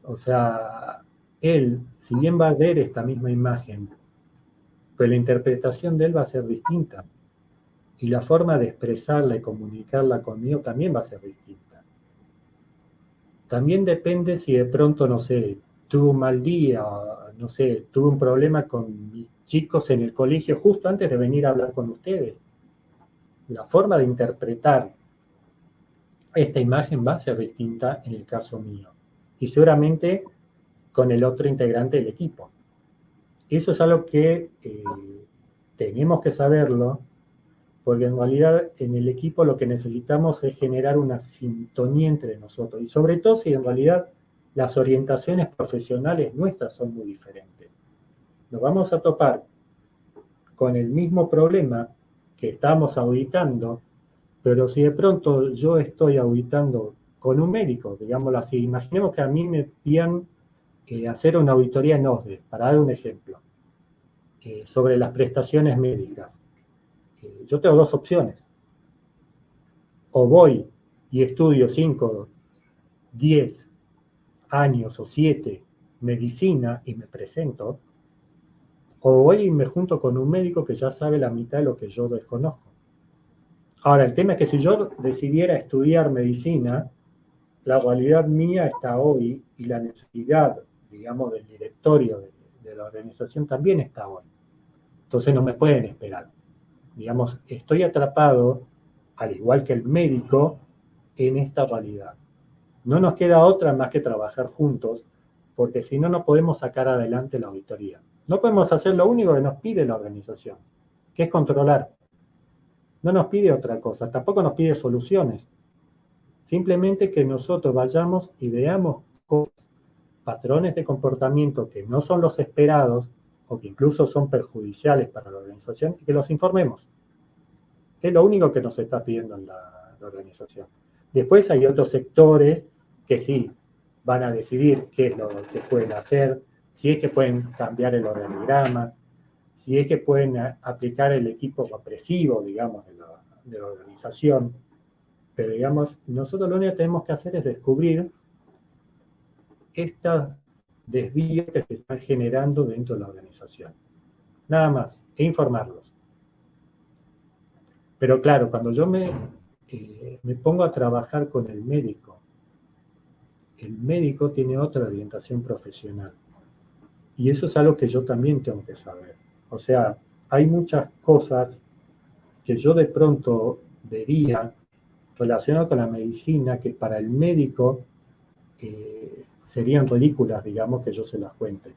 O sea, él, si bien va a ver esta misma imagen, pero la interpretación de él va a ser distinta. Y la forma de expresarla y comunicarla conmigo también va a ser distinta. También depende si de pronto, no sé, tuve un mal día, no sé, tuve un problema con mis chicos en el colegio justo antes de venir a hablar con ustedes. La forma de interpretar esta imagen va a ser distinta en el caso mío. Y seguramente con el otro integrante del equipo. Eso es algo que tenemos que saberlo, porque en realidad en el equipo lo que necesitamos es generar una sintonía entre nosotros, y sobre todo si en realidad las orientaciones profesionales nuestras son muy diferentes. Nos vamos a topar con el mismo problema que estamos auditando, pero si de pronto yo estoy auditando con un médico, digámoslo así, imaginemos que a mí me pidan hacer una auditoría en OSDE, para dar un ejemplo, sobre las prestaciones médicas. Yo tengo dos opciones. O voy y estudio 5, 10 años o 7 medicina y me presento, o voy y me junto con un médico que ya sabe la mitad de lo que yo desconozco. Ahora, el tema es que si yo decidiera estudiar medicina, la realidad mía está hoy y la necesidad, digamos, del directorio de la organización también está hoy. Entonces no me pueden esperar. Digamos, estoy atrapado, al igual que el médico, en esta realidad. No nos queda otra más que trabajar juntos, porque si no, no podemos sacar adelante la auditoría. No podemos hacer lo único que nos pide la organización, que es controlar. No nos pide otra cosa, tampoco nos pide soluciones. Simplemente que nosotros vayamos y veamos cosas, patrones de comportamiento que no son los esperados o que incluso son perjudiciales para la organización y que los informemos. Es lo único que nos está pidiendo la organización. Después hay otros sectores que sí van a decidir qué es lo que pueden hacer, si es que pueden cambiar el organigrama, si es que pueden aplicar el equipo represivo, digamos, de la organización. Pero, digamos, nosotros lo único que tenemos que hacer es descubrir estos desvíos que se están generando dentro de la organización. Nada más, e informarlos. Pero claro, cuando yo me pongo a trabajar con el médico tiene otra orientación profesional. Y eso es algo que yo también tengo que saber. O sea, hay muchas cosas que yo de pronto vería relacionadas con la medicina que para el médico serían ridículas, digamos, que yo se las cuente.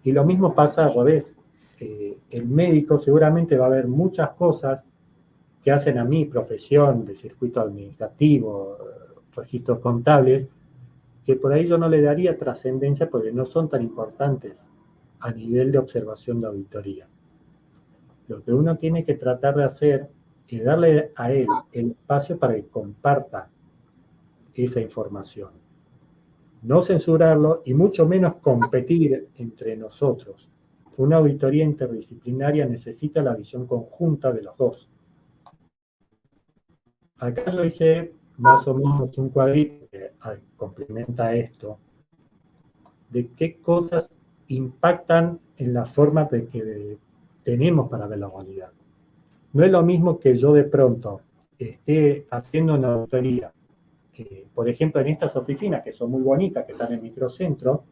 Y lo mismo pasa al revés. El médico seguramente va a ver muchas cosas que hacen a mi profesión de circuito administrativo, registros contables, que por ahí yo no le daría trascendencia porque no son tan importantes a nivel de observación de auditoría. Lo que uno tiene que tratar de hacer y darle a él el espacio para que comparta esa información. No censurarlo y mucho menos competir entre nosotros. Una auditoría interdisciplinaria necesita la visión conjunta de los dos. Acá yo hice más o menos un cuadrito que complementa esto, de qué cosas impactan en la forma de que tenemos para ver la realidad. No es lo mismo que yo de pronto esté haciendo una auditoría, por ejemplo, en estas oficinas que son muy bonitas, que están en microcentro,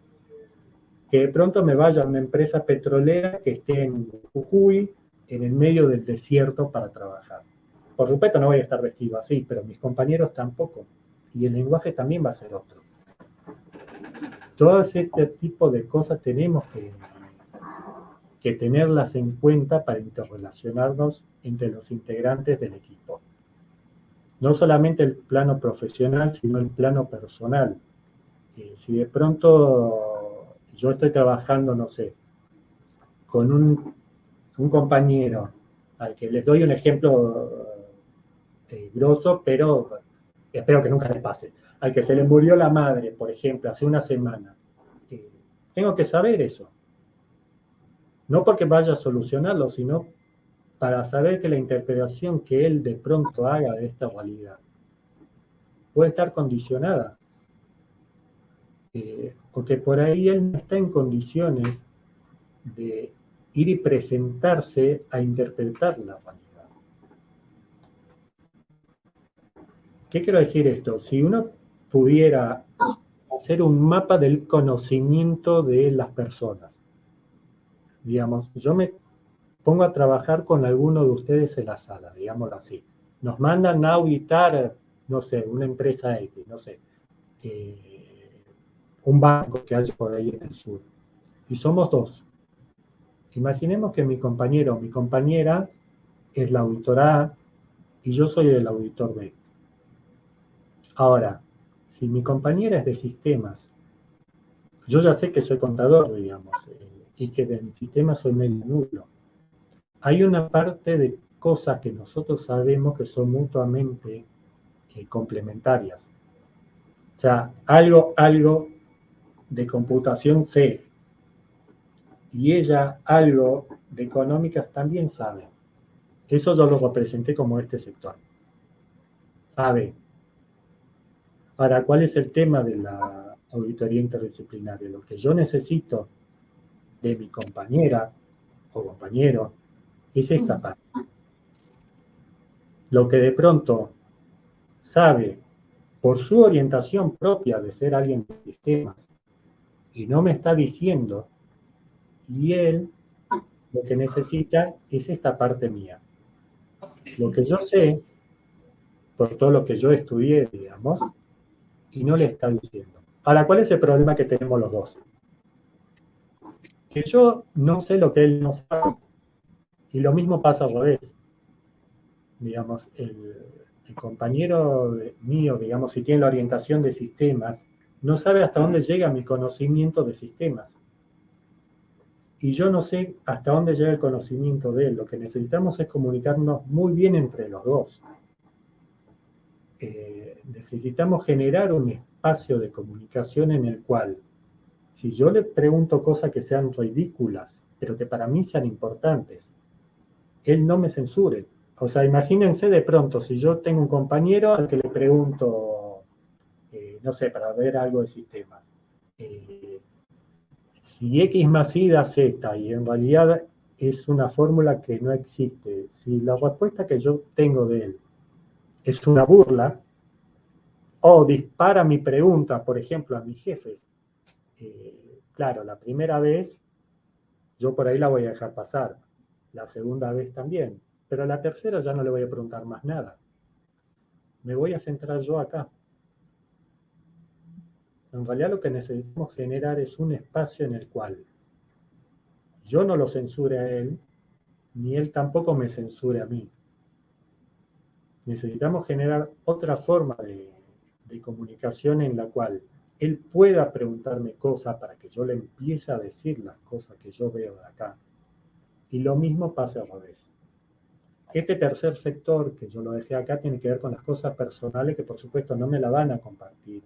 que de pronto me vaya a una empresa petrolera que esté en Jujuy, en el medio del desierto para trabajar. Por supuesto no voy a estar vestido así, pero mis compañeros tampoco. Y el lenguaje también va a ser otro. Todo este tipo de cosas tenemos que tenerlas en cuenta para interrelacionarnos entre los integrantes del equipo. No solamente el plano profesional, sino el plano personal. Si de pronto yo estoy trabajando, no sé, con un compañero al que les doy un ejemplo grosso, pero espero que nunca les pase, al que se le murió la madre, por ejemplo, hace una semana. Tengo que saber eso. No porque vaya a solucionarlo, sino para saber que la interpretación que él de pronto haga de esta realidad puede estar condicionada. Porque por ahí él no está en condiciones de ir y presentarse a interpretar la realidad. ¿Qué quiero decir esto? Si uno pudiera hacer un mapa del conocimiento de las personas, digamos, yo me pongo a trabajar con alguno de ustedes en la sala, digámoslo así. Nos mandan a auditar, no sé, una empresa X, no sé, un banco que hay por ahí en el sur. Y somos dos. Imaginemos que mi compañero o mi compañera es la auditora A y yo soy el auditor B. Ahora, si mi compañera es de sistemas, yo ya sé que soy contador, digamos, y que de sistemas soy medio nulo. Hay una parte de cosas que nosotros sabemos que son mutuamente complementarias. O sea, algo de computación sé. Y ella algo de económicas también sabe. Eso yo lo representé como este sector. A-B. Ahora, ¿cuál es el tema de la auditoría interdisciplinaria? Lo que yo necesito de mi compañera o compañero es esta parte. Lo que de pronto sabe por su orientación propia de ser alguien de sistemas y no me está diciendo, y él lo que necesita es esta parte mía. Lo que yo sé, por todo lo que yo estudié, digamos, y no le está diciendo. Ahora, ¿cuál es el problema que tenemos los dos? Que yo no sé lo que él no sabe. Y lo mismo pasa al revés. Digamos, el compañero mío, digamos, si tiene la orientación de sistemas, no sabe hasta dónde llega mi conocimiento de sistemas. Y yo no sé hasta dónde llega el conocimiento de él. Lo que necesitamos es comunicarnos muy bien entre los dos. Necesitamos generar un espacio de comunicación en el cual, si yo le pregunto cosas que sean ridículas, pero que para mí sean importantes, él no me censure. O sea, imagínense de pronto, si yo tengo un compañero al que le pregunto, no sé, para ver algo de sistemas, si X más Y da Z, y en realidad es una fórmula que no existe, si la respuesta que yo tengo de él es una burla, o dispara mi pregunta, por ejemplo, a mis jefes, claro, la primera vez yo por ahí la voy a dejar pasar, la segunda vez también, pero la tercera ya no le voy a preguntar más nada. Me voy a centrar yo acá. En realidad lo que necesitamos generar es un espacio en el cual yo no lo censure a él, ni él tampoco me censure a mí. Necesitamos generar otra forma de comunicación en la cual él pueda preguntarme cosas para que yo le empiece a decir las cosas que yo veo de acá. Y lo mismo pasa al revés. Este tercer sector, que yo lo dejé acá, tiene que ver con las cosas personales que por supuesto no me la van a compartir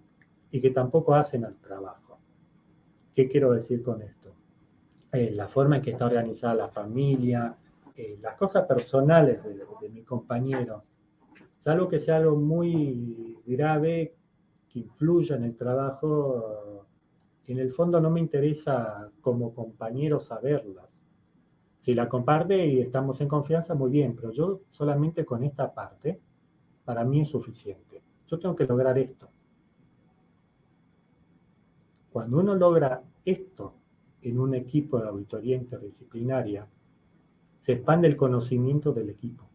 y que tampoco hacen al trabajo. ¿Qué quiero decir con esto? La forma en que está organizada la familia, las cosas personales de mi compañero, salvo que sea algo muy grave que influya en el trabajo, en el fondo no me interesa como compañero saberlas. Si la comparte y estamos en confianza, muy bien, pero yo solamente con esta parte, para mí es suficiente. Yo tengo que lograr esto. Cuando uno logra esto en un equipo de auditoría interdisciplinaria, se expande el conocimiento del equipo.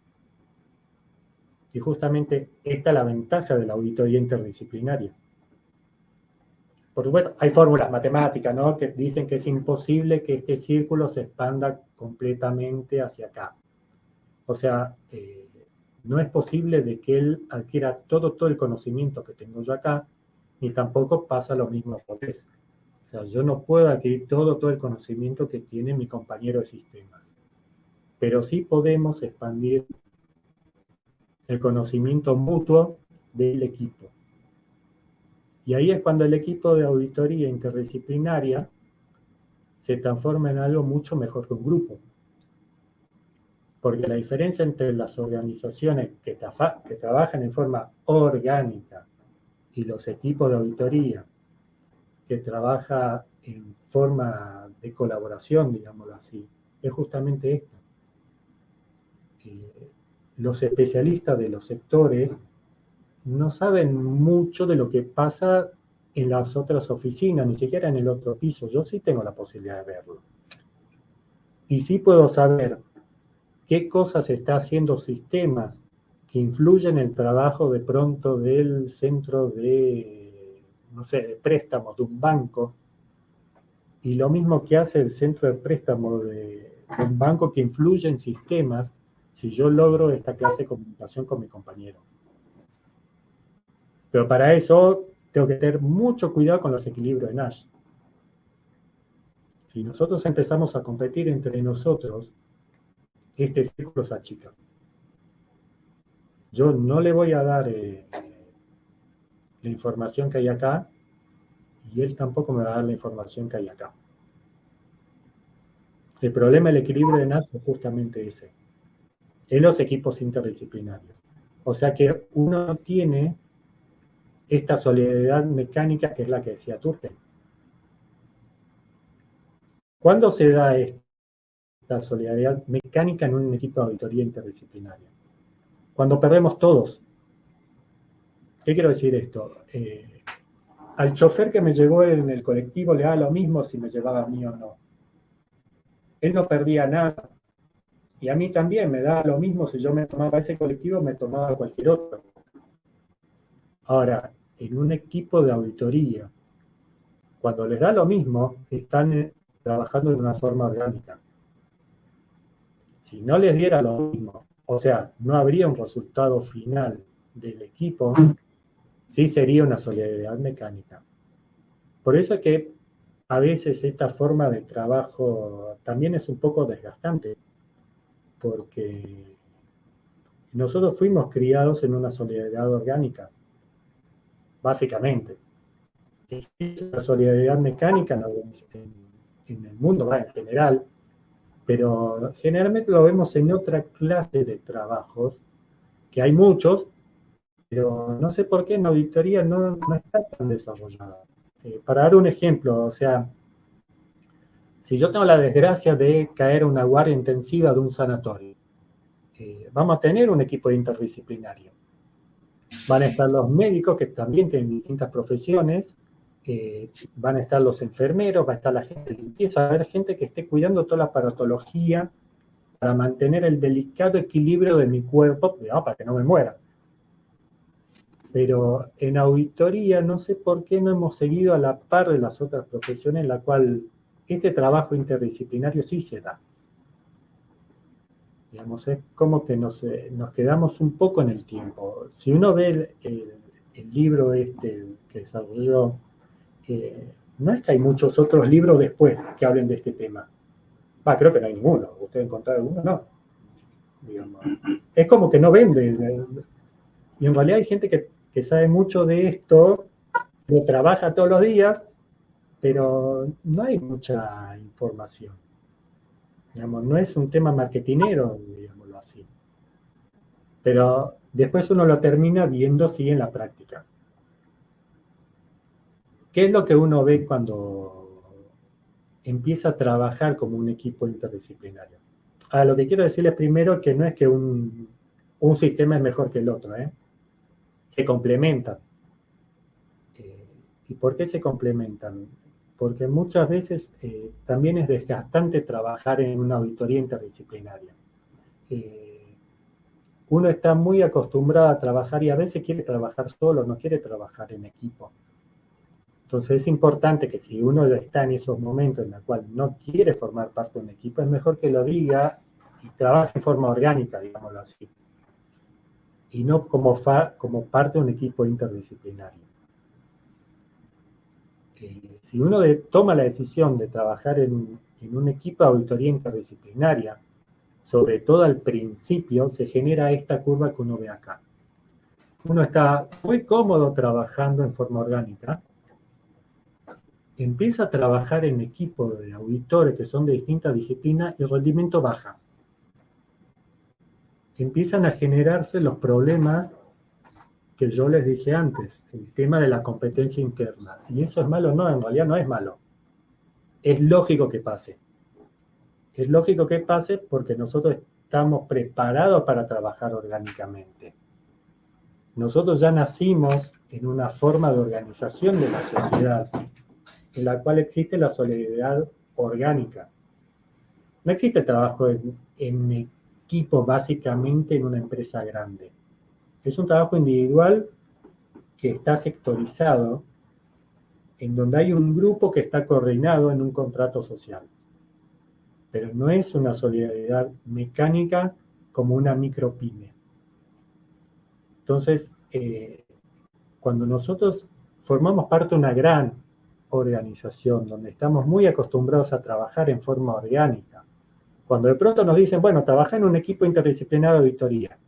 Y justamente esta es la ventaja de la auditoría interdisciplinaria. Por supuesto, hay fórmulas matemáticas, ¿no?, que dicen que es imposible que este círculo se expanda completamente hacia acá. O sea, no es posible de que él adquiera todo el conocimiento que tengo yo acá, ni tampoco pasa lo mismo por eso. O sea, yo no puedo adquirir todo el conocimiento que tiene mi compañero de sistemas. Pero sí podemos expandir el conocimiento mutuo del equipo. Y ahí es cuando el equipo de auditoría interdisciplinaria se transforma en algo mucho mejor que un grupo. Porque la diferencia entre las organizaciones que trabajan en forma orgánica y los equipos de auditoría que trabajan en forma de colaboración, digámoslo así, es justamente esto. Los especialistas de los sectores no saben mucho de lo que pasa en las otras oficinas, ni siquiera en el otro piso. Yo sí tengo la posibilidad de verlo. Y sí puedo saber qué cosas está haciendo sistemas que influyen en el trabajo de pronto del centro de, no sé, de préstamos de un banco, y lo mismo que hace el centro de préstamos de un banco que influye en sistemas si yo logro esta clase de comunicación con mi compañero. Pero para eso tengo que tener mucho cuidado con los equilibrios de Nash. Si nosotros empezamos a competir entre nosotros, este círculo se achica. Yo no le voy a dar la información que hay acá, y él tampoco me va a dar la información que hay acá. El problema del equilibrio de Nash es justamente ese, en los equipos interdisciplinarios. O sea que uno tiene esta solidaridad mecánica que es la que decía Turkheim. ¿Cuándo se da esta solidaridad mecánica en un equipo de auditoría interdisciplinaria? Cuando perdemos todos. ¿Qué quiero decir esto? Al chofer que me llevó en el colectivo le da lo mismo si me llevaba a mí o no. Él no perdía nada. Y a mí también me da lo mismo si yo me tomaba ese colectivo o me tomaba cualquier otro. Ahora, en un equipo de auditoría, cuando les da lo mismo, están trabajando de una forma orgánica. Si no les diera lo mismo, o sea, no habría un resultado final del equipo, sí sería una solidaridad mecánica. Por eso es que a veces esta forma de trabajo también es un poco desgastante, porque nosotros fuimos criados en una solidaridad orgánica, básicamente. Existe la solidaridad mecánica en el mundo, en general, pero generalmente lo vemos en otra clase de trabajos, que hay muchos, pero no sé por qué en auditoría no está tan desarrollada. Para dar un ejemplo, o sea, si yo tengo la desgracia de caer en una guardia intensiva de un sanatorio, vamos a tener un equipo interdisciplinario. Van a estar los médicos, que también tienen distintas profesiones, van a estar los enfermeros, va a estar la gente de limpieza, va a haber gente que esté cuidando toda la aparatología para mantener el delicado equilibrio de mi cuerpo, para que no me muera. Pero en auditoría no sé por qué no hemos seguido a la par de las otras profesiones en la cual este trabajo interdisciplinario sí se da. Digamos, es como que nos quedamos un poco en el tiempo. Si uno ve el libro que desarrolló, no es que hay muchos otros libros después que hablen de este tema. Creo que no hay ninguno. ¿Ustedes encontraron alguno? No. digamos. Es como que no vende. Y en realidad hay gente que sabe mucho de esto, lo trabaja todos los días, pero no hay mucha información. Digamos, no es un tema marketinero, digámoslo así. Pero después uno lo termina viendo, sí, en la práctica. ¿Qué es lo que uno ve cuando empieza a trabajar como un equipo interdisciplinario? Lo que quiero decirles primero es que no es que un sistema es mejor que el otro, ¿eh? Se complementan. ¿Y por qué se complementan? Porque muchas veces también es desgastante trabajar en una auditoría interdisciplinaria. Uno está muy acostumbrado a trabajar y a veces quiere trabajar solo, no quiere trabajar en equipo. Entonces es importante que si uno está en esos momentos en los cuales no quiere formar parte de un equipo, es mejor que lo diga y trabaje en forma orgánica, digámoslo así, y no como parte de un equipo interdisciplinario. Si uno toma la decisión de trabajar en un equipo de auditoría interdisciplinaria, sobre todo al principio, se genera esta curva que uno ve acá. Uno está muy cómodo trabajando en forma orgánica, empieza a trabajar en equipos de auditores que son de distintas disciplinas y el rendimiento baja. Empiezan a generarse los problemas que yo les dije antes, el tema de la competencia interna. ¿Y eso es malo? No, en realidad no es malo. Es lógico que pase. Es lógico que pase porque nosotros estamos preparados para trabajar orgánicamente. Nosotros ya nacimos en una forma de organización de la sociedad en la cual existe la solidaridad orgánica. No existe el trabajo en equipo básicamente en una empresa grande. Es un trabajo individual que está sectorizado, en donde hay un grupo que está coordinado en un contrato social. Pero no es una solidaridad mecánica como una micropyme. Entonces, cuando nosotros formamos parte de una gran organización, donde estamos muy acostumbrados a trabajar en forma orgánica, cuando de pronto nos dicen, bueno, trabaja en un equipo interdisciplinario de auditoría,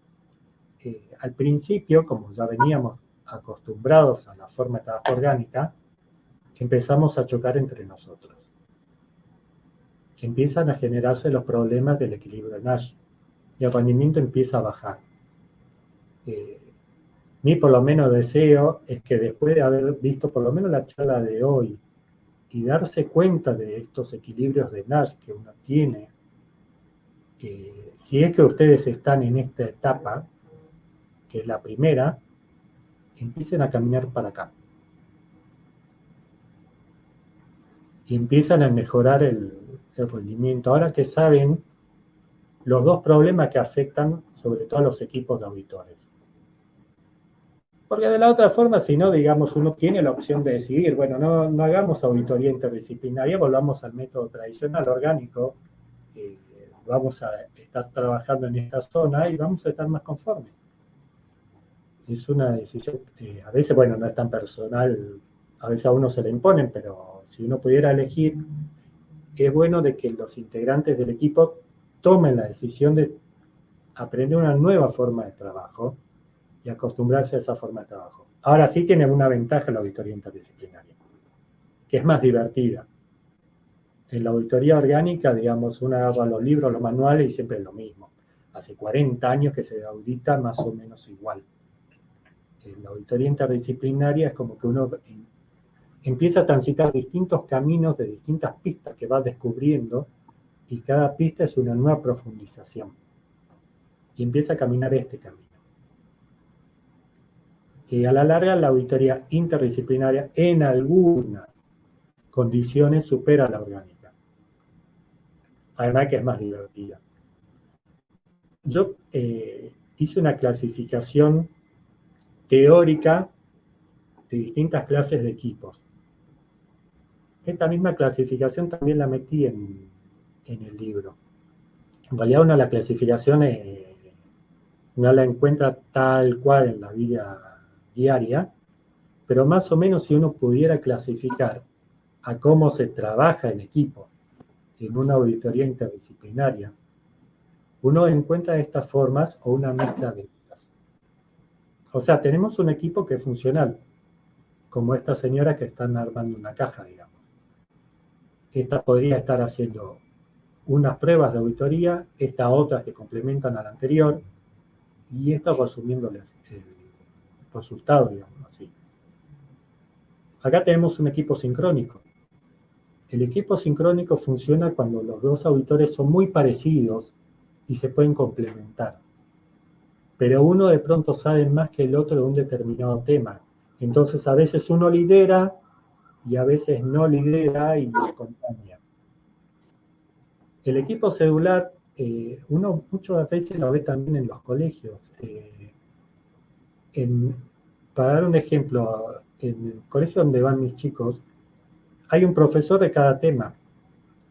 al principio, como ya veníamos acostumbrados a la forma de trabajo orgánica, empezamos a chocar entre nosotros. Empiezan a generarse los problemas del equilibrio de Nash y el rendimiento empieza a bajar. Mi por lo menos deseo es que después de haber visto por lo menos la charla de hoy y darse cuenta de estos equilibrios de Nash que uno tiene, si es que ustedes están en esta etapa, que es la primera, empiecen a caminar para acá. Y empiezan a mejorar el rendimiento. Ahora que saben los dos problemas que afectan sobre todo a los equipos de auditores. Porque de la otra forma, si no, digamos, uno tiene la opción de decidir, bueno, no hagamos auditoría interdisciplinaria, volvamos al método tradicional orgánico, vamos a estar trabajando en esta zona y vamos a estar más conformes. Es una decisión que a veces, bueno, no es tan personal, a veces a uno se le imponen, pero si uno pudiera elegir, es bueno de que los integrantes del equipo tomen la decisión de aprender una nueva forma de trabajo y acostumbrarse a esa forma de trabajo. Ahora sí tiene una ventaja la auditoría interdisciplinaria, que es más divertida. En la auditoría orgánica, digamos, uno agarra los libros, los manuales y siempre es lo mismo. Hace 40 años que se audita más o menos igual. En la auditoría interdisciplinaria es como que uno empieza a transitar distintos caminos de distintas pistas que va descubriendo y cada pista es una nueva profundización. Y empieza a caminar este camino. Y a la larga la auditoría interdisciplinaria en algunas condiciones supera la orgánica. Además que es más divertida. Yo hice una clasificación teórica de distintas clases de equipos. Esta misma clasificación también la metí en el libro. En realidad uno la clasificación no la encuentra tal cual en la vida diaria, pero más o menos si uno pudiera clasificar a cómo se trabaja en equipo en una auditoría interdisciplinaria, uno encuentra estas formas o una mezcla de estas. O sea, tenemos un equipo que es funcional, como esta señora que están armando una caja, digamos. Esta podría estar haciendo unas pruebas de auditoría, esta otras que complementan a la anterior, y esta resumiendo el resultado, digamos así. Acá tenemos un equipo sincrónico. El equipo sincrónico funciona cuando los dos auditores son muy parecidos y se pueden complementar. Pero uno de pronto sabe más que el otro de un determinado tema. Entonces a veces uno lidera y a veces no lidera y lo acompaña. El equipo celular, uno muchas veces lo ve también en los colegios. Para dar un ejemplo, en el colegio donde van mis chicos, hay un profesor de cada tema,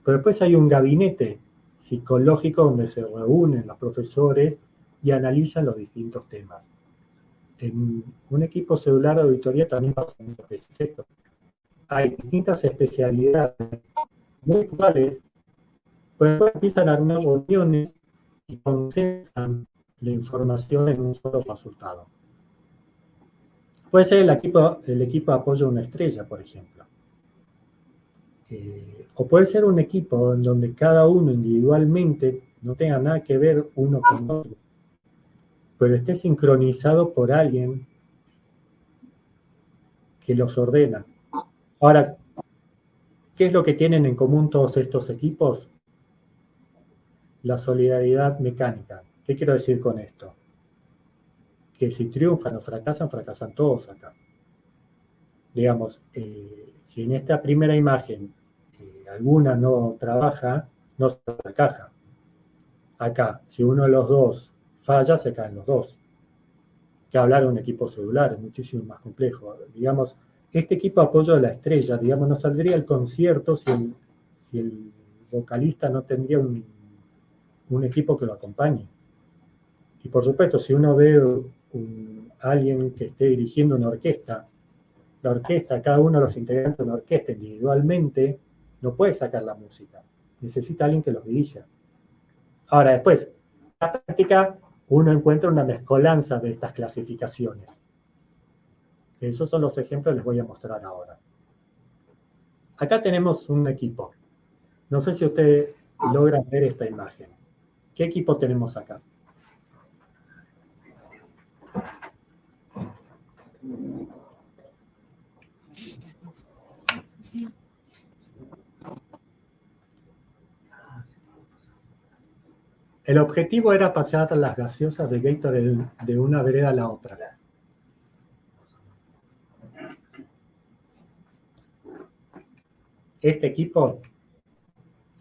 pero después hay un gabinete psicológico donde se reúnen los profesores y analizan los distintos temas. En un equipo celular de auditoría también pasa muchas veces esto. Hay distintas especialidades muy puntuales, pero después empiezan a armar reuniones y concentran la información en un solo resultado. Puede ser el equipo de apoyo a una estrella, por ejemplo. O puede ser un equipo en donde cada uno individualmente no tenga nada que ver uno con otro, pero esté sincronizado por alguien que los ordena. Ahora, ¿qué es lo que tienen en común todos estos equipos? La solidaridad mecánica. ¿Qué quiero decir con esto? Que si triunfan o fracasan, fracasan todos acá. Digamos, si en esta primera imagen alguna no trabaja, no se la caja. Acá, si uno de los dos falla, se caen los dos. Que hablar de un equipo celular es muchísimo más complejo. Digamos, este equipo de apoyo de la estrella, digamos, no saldría el concierto si el vocalista no tendría un equipo que lo acompañe. Y por supuesto, si uno ve a alguien que esté dirigiendo una orquesta, la orquesta, cada uno de los integrantes de una orquesta individualmente, no puede sacar la música. Necesita alguien que los dirija. Ahora, después, en la práctica, uno encuentra una mezcolanza de estas clasificaciones. Esos son los ejemplos que les voy a mostrar ahora. Acá tenemos un equipo. No sé si ustedes logran ver esta imagen. ¿Qué equipo tenemos acá? El objetivo era pasar las gaseosas de Gatorade de una vereda a la otra. Este equipo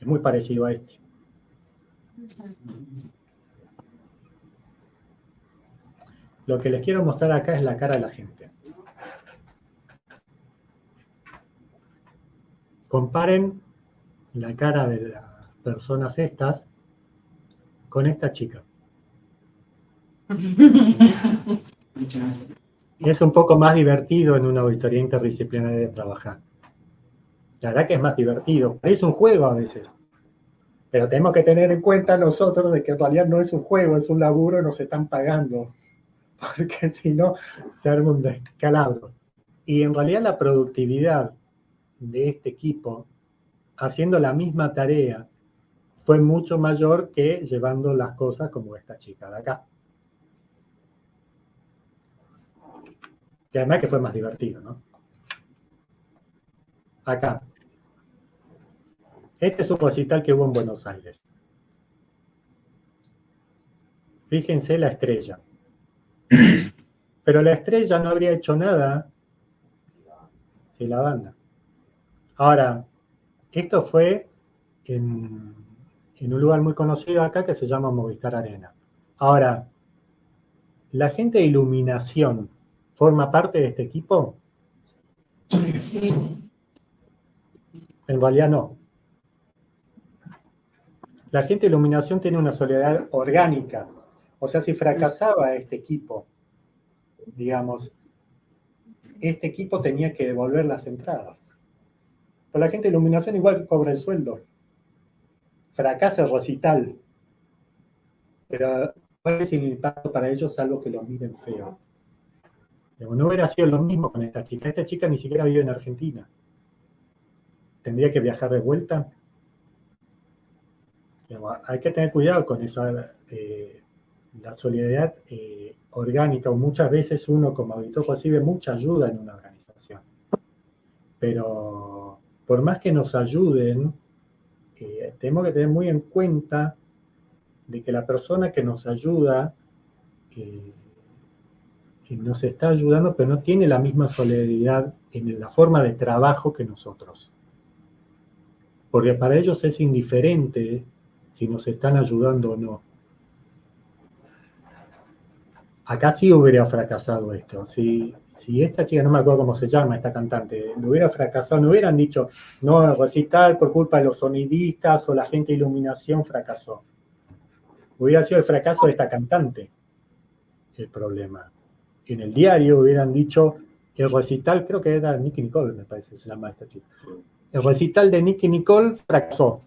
es muy parecido a este. Lo que les quiero mostrar acá es la cara de la gente. Comparen la cara de las personas estas con esta chica. Es un poco más divertido en una auditoría interdisciplinaria de trabajar. La verdad que es más divertido. Es un juego a veces. Pero tenemos que tener en cuenta nosotros de que en realidad no es un juego, es un laburo y nos están pagando. Porque si no, se arma un descalabro. Y en realidad la productividad de este equipo, haciendo la misma tarea, fue mucho mayor que llevando las cosas como esta chica de acá. Y además que fue más divertido, ¿no? Acá. Este es un recital que hubo en Buenos Aires. Fíjense la estrella. Pero la estrella no habría hecho nada sin la banda. Ahora, esto fue en un lugar muy conocido acá que se llama Movistar Arena. Ahora, ¿la gente de iluminación forma parte de este equipo? En realidad no. La gente de iluminación tiene una solidaridad orgánica. O sea, si fracasaba este equipo, digamos, este equipo tenía que devolver las entradas. Pero la gente de iluminación igual cobra el sueldo. Fracasa el recital. Pero ¿cuál es el impacto para ellos salvo que los miren feo? Digamos, no hubiera sido lo mismo con esta chica. Esta chica ni siquiera vive en Argentina. ¿Tendría que viajar de vuelta? Digamos, hay que tener cuidado con eso. La solidaridad orgánica, o muchas veces uno como auditor recibe mucha ayuda en una organización. Pero por más que nos ayuden, tenemos que tener muy en cuenta de que la persona que nos ayuda, que nos está ayudando, pero no tiene la misma solidaridad en la forma de trabajo que nosotros. Porque para ellos es indiferente si nos están ayudando o no. Acá sí hubiera fracasado esto. Si esta chica, no me acuerdo cómo se llama, esta cantante, lo hubiera fracasado, no hubieran dicho, no, el recital por culpa de los sonidistas o la gente de iluminación fracasó. Hubiera sido el fracaso de esta cantante el problema. En el diario hubieran dicho, el recital, creo que era Nicky Nicole, me parece, se llama esta chica. El recital de Nicky Nicole fracasó.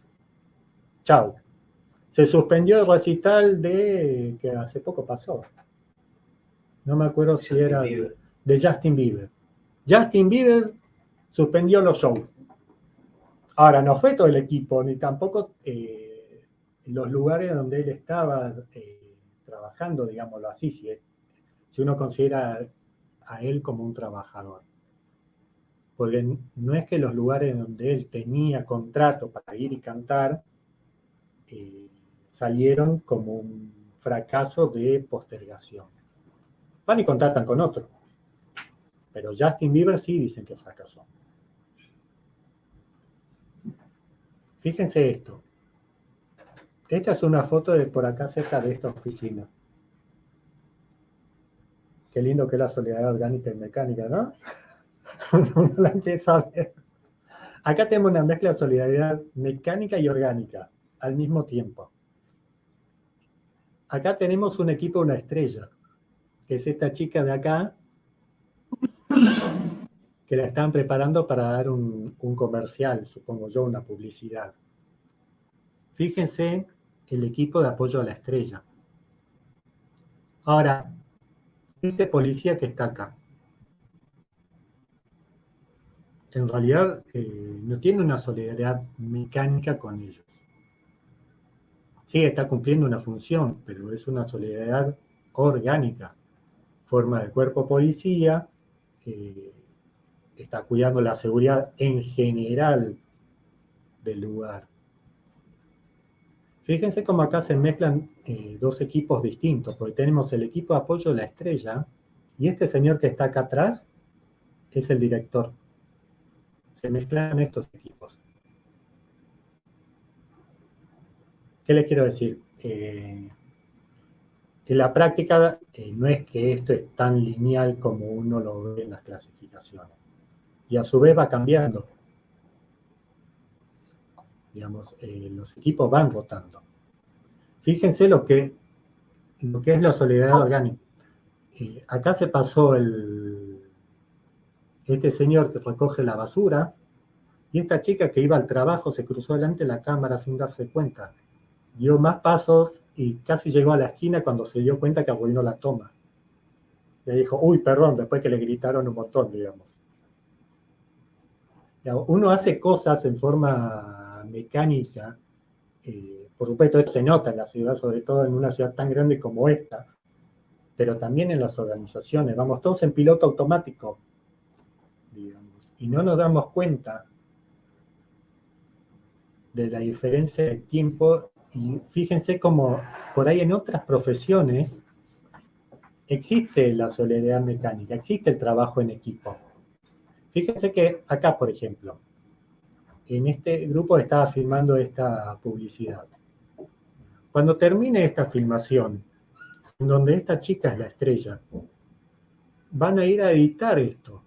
Chau. Se suspendió el recital que hace poco pasó. No me acuerdo si era de Justin Bieber. Justin Bieber suspendió los shows. Ahora, no fue todo el equipo, ni tampoco los lugares donde él estaba trabajando, digámoslo así, si uno considera a él como un trabajador. Porque no es que los lugares donde él tenía contrato para ir y cantar salieron como un fracaso de postergación. Van y contratan con otro. Pero Justin Bieber sí dicen que fracasó. Fíjense esto. Esta es una foto de por acá cerca de esta oficina. Qué lindo que es la solidaridad orgánica y mecánica, ¿no? Uno la empieza a ver. Acá tenemos una mezcla de solidaridad mecánica y orgánica al mismo tiempo. Acá tenemos un equipo, una estrella, que es esta chica de acá, que la están preparando para dar un comercial, supongo yo, una publicidad. Fíjense el equipo de apoyo a la estrella. Ahora, este policía que está acá, en realidad no tiene una solidaridad mecánica con ellos. Sí, está cumpliendo una función, pero es una solidaridad orgánica. Forma de cuerpo policía, está cuidando la seguridad en general del lugar. Fíjense cómo acá se mezclan dos equipos distintos, porque tenemos el equipo de apoyo de la estrella, y este señor que está acá atrás es el director. Se mezclan estos equipos. ¿Qué les quiero decir? En la práctica no es que esto es tan lineal como uno lo ve en las clasificaciones. Y a su vez va cambiando. Digamos, los equipos van rotando. Fíjense lo que es la solidaridad orgánica. Acá se pasó este señor que recoge la basura, y esta chica que iba al trabajo se cruzó delante de la cámara sin darse cuenta. Dio más pasos y casi llegó a la esquina cuando se dio cuenta que arruinó la toma. Le dijo, uy, perdón, después que le gritaron un montón, digamos. Uno hace cosas en forma mecánica, por supuesto esto se nota en la ciudad, sobre todo en una ciudad tan grande como esta, pero también en las organizaciones, vamos todos en piloto automático, digamos, y no nos damos cuenta de la diferencia de tiempo. Y fíjense cómo por ahí en otras profesiones existe la solidaridad mecánica, existe el trabajo en equipo. Fíjense que acá, por ejemplo, en este grupo estaba filmando esta publicidad. Cuando termine esta filmación, en donde esta chica es la estrella, van a ir a editar esto.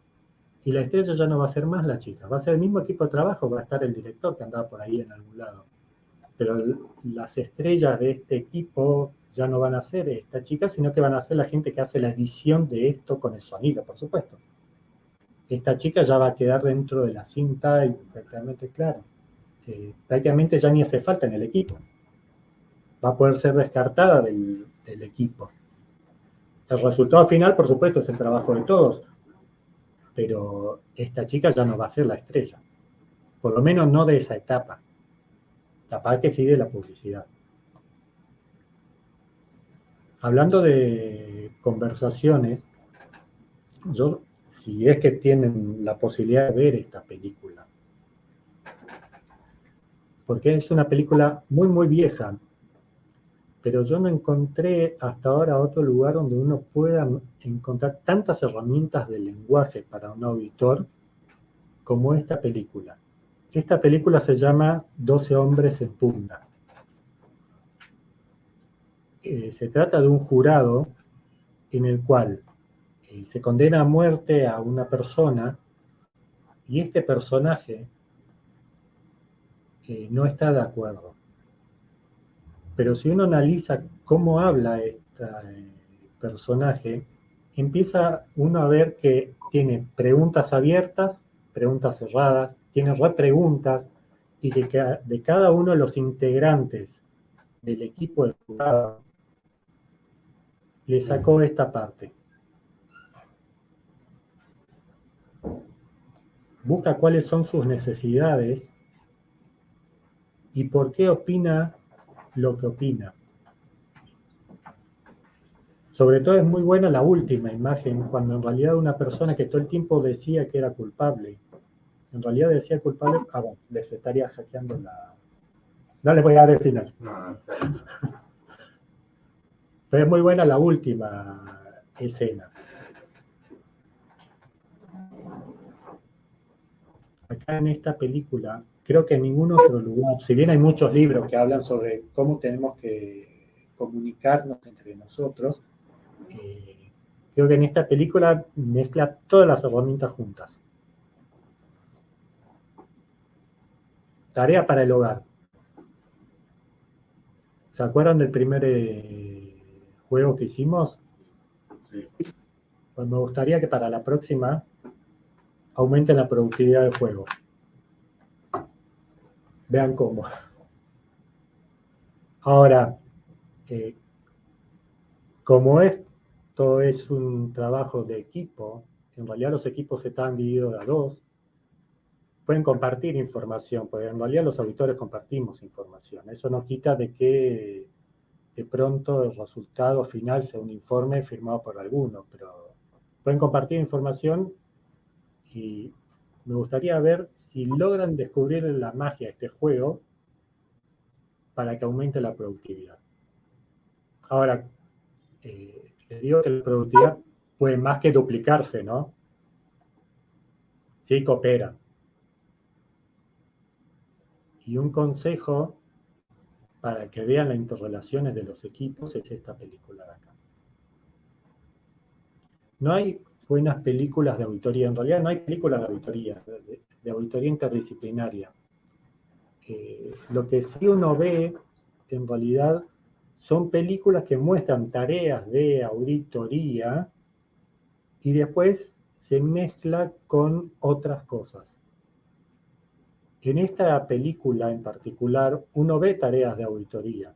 Y la estrella ya no va a ser más la chica, va a ser el mismo equipo de trabajo, va a estar el director que andaba por ahí en algún lado. Pero las estrellas de este equipo ya no van a ser esta chica, sino que van a ser la gente que hace la edición de esto con el sonido, por supuesto. Esta chica ya va a quedar dentro de la cinta y prácticamente claro. Prácticamente ya ni hace falta en el equipo. va a poder ser descartada del equipo. El resultado final, por supuesto, es el trabajo de todos, pero esta chica ya no va a ser la estrella, por lo menos no de esa etapa, capaz que sigue la publicidad. Hablando de conversaciones, yo, si es que tienen la posibilidad de ver esta película, porque es una película muy, muy vieja, pero yo no encontré hasta ahora otro lugar donde uno pueda encontrar tantas herramientas de lenguaje para un auditor como esta película. Esta película se llama 12 hombres en pugna. Se trata de un jurado en el cual se condena a muerte a una persona y este personaje no está de acuerdo. Pero si uno analiza cómo habla este personaje, empieza uno a ver que tiene preguntas abiertas, preguntas cerradas, tiene repreguntas, y que de cada uno de los integrantes del equipo de jurado le sacó esta parte. Busca cuáles son sus necesidades y por qué opina lo que opina. Sobre todo es muy buena la última imagen, cuando en realidad una persona que todo el tiempo decía que era culpable, en realidad decía culpable, bueno, les estaría hackeando la... No les voy a dar el final. Pero es muy buena la última escena. Acá en esta película, creo que en ningún otro lugar, si bien hay muchos libros que hablan sobre cómo tenemos que comunicarnos entre nosotros, creo que en esta película mezcla todas las herramientas juntas. Tarea para el hogar. ¿Se acuerdan del primer juego que hicimos? Sí. Pues me gustaría que para la próxima aumenten la productividad del juego. Vean cómo. Ahora, como esto es un trabajo de equipo, en realidad los equipos están divididos a dos, pueden compartir información, porque en realidad los auditores compartimos información. Eso no quita de que de pronto el resultado final sea un informe firmado por alguno, pero pueden compartir información y me gustaría ver si logran descubrir la magia de este juego para que aumente la productividad. Ahora, les digo que la productividad puede más que duplicarse, ¿no? Sí coopera. Y un consejo para que vean las interrelaciones de los equipos es esta película de acá. No hay buenas películas de auditoría, en realidad no hay películas de auditoría, de auditoría interdisciplinaria. Lo que sí uno ve, en realidad, son películas que muestran tareas de auditoría y después se mezcla con otras cosas. En esta película en particular, uno ve tareas de auditoría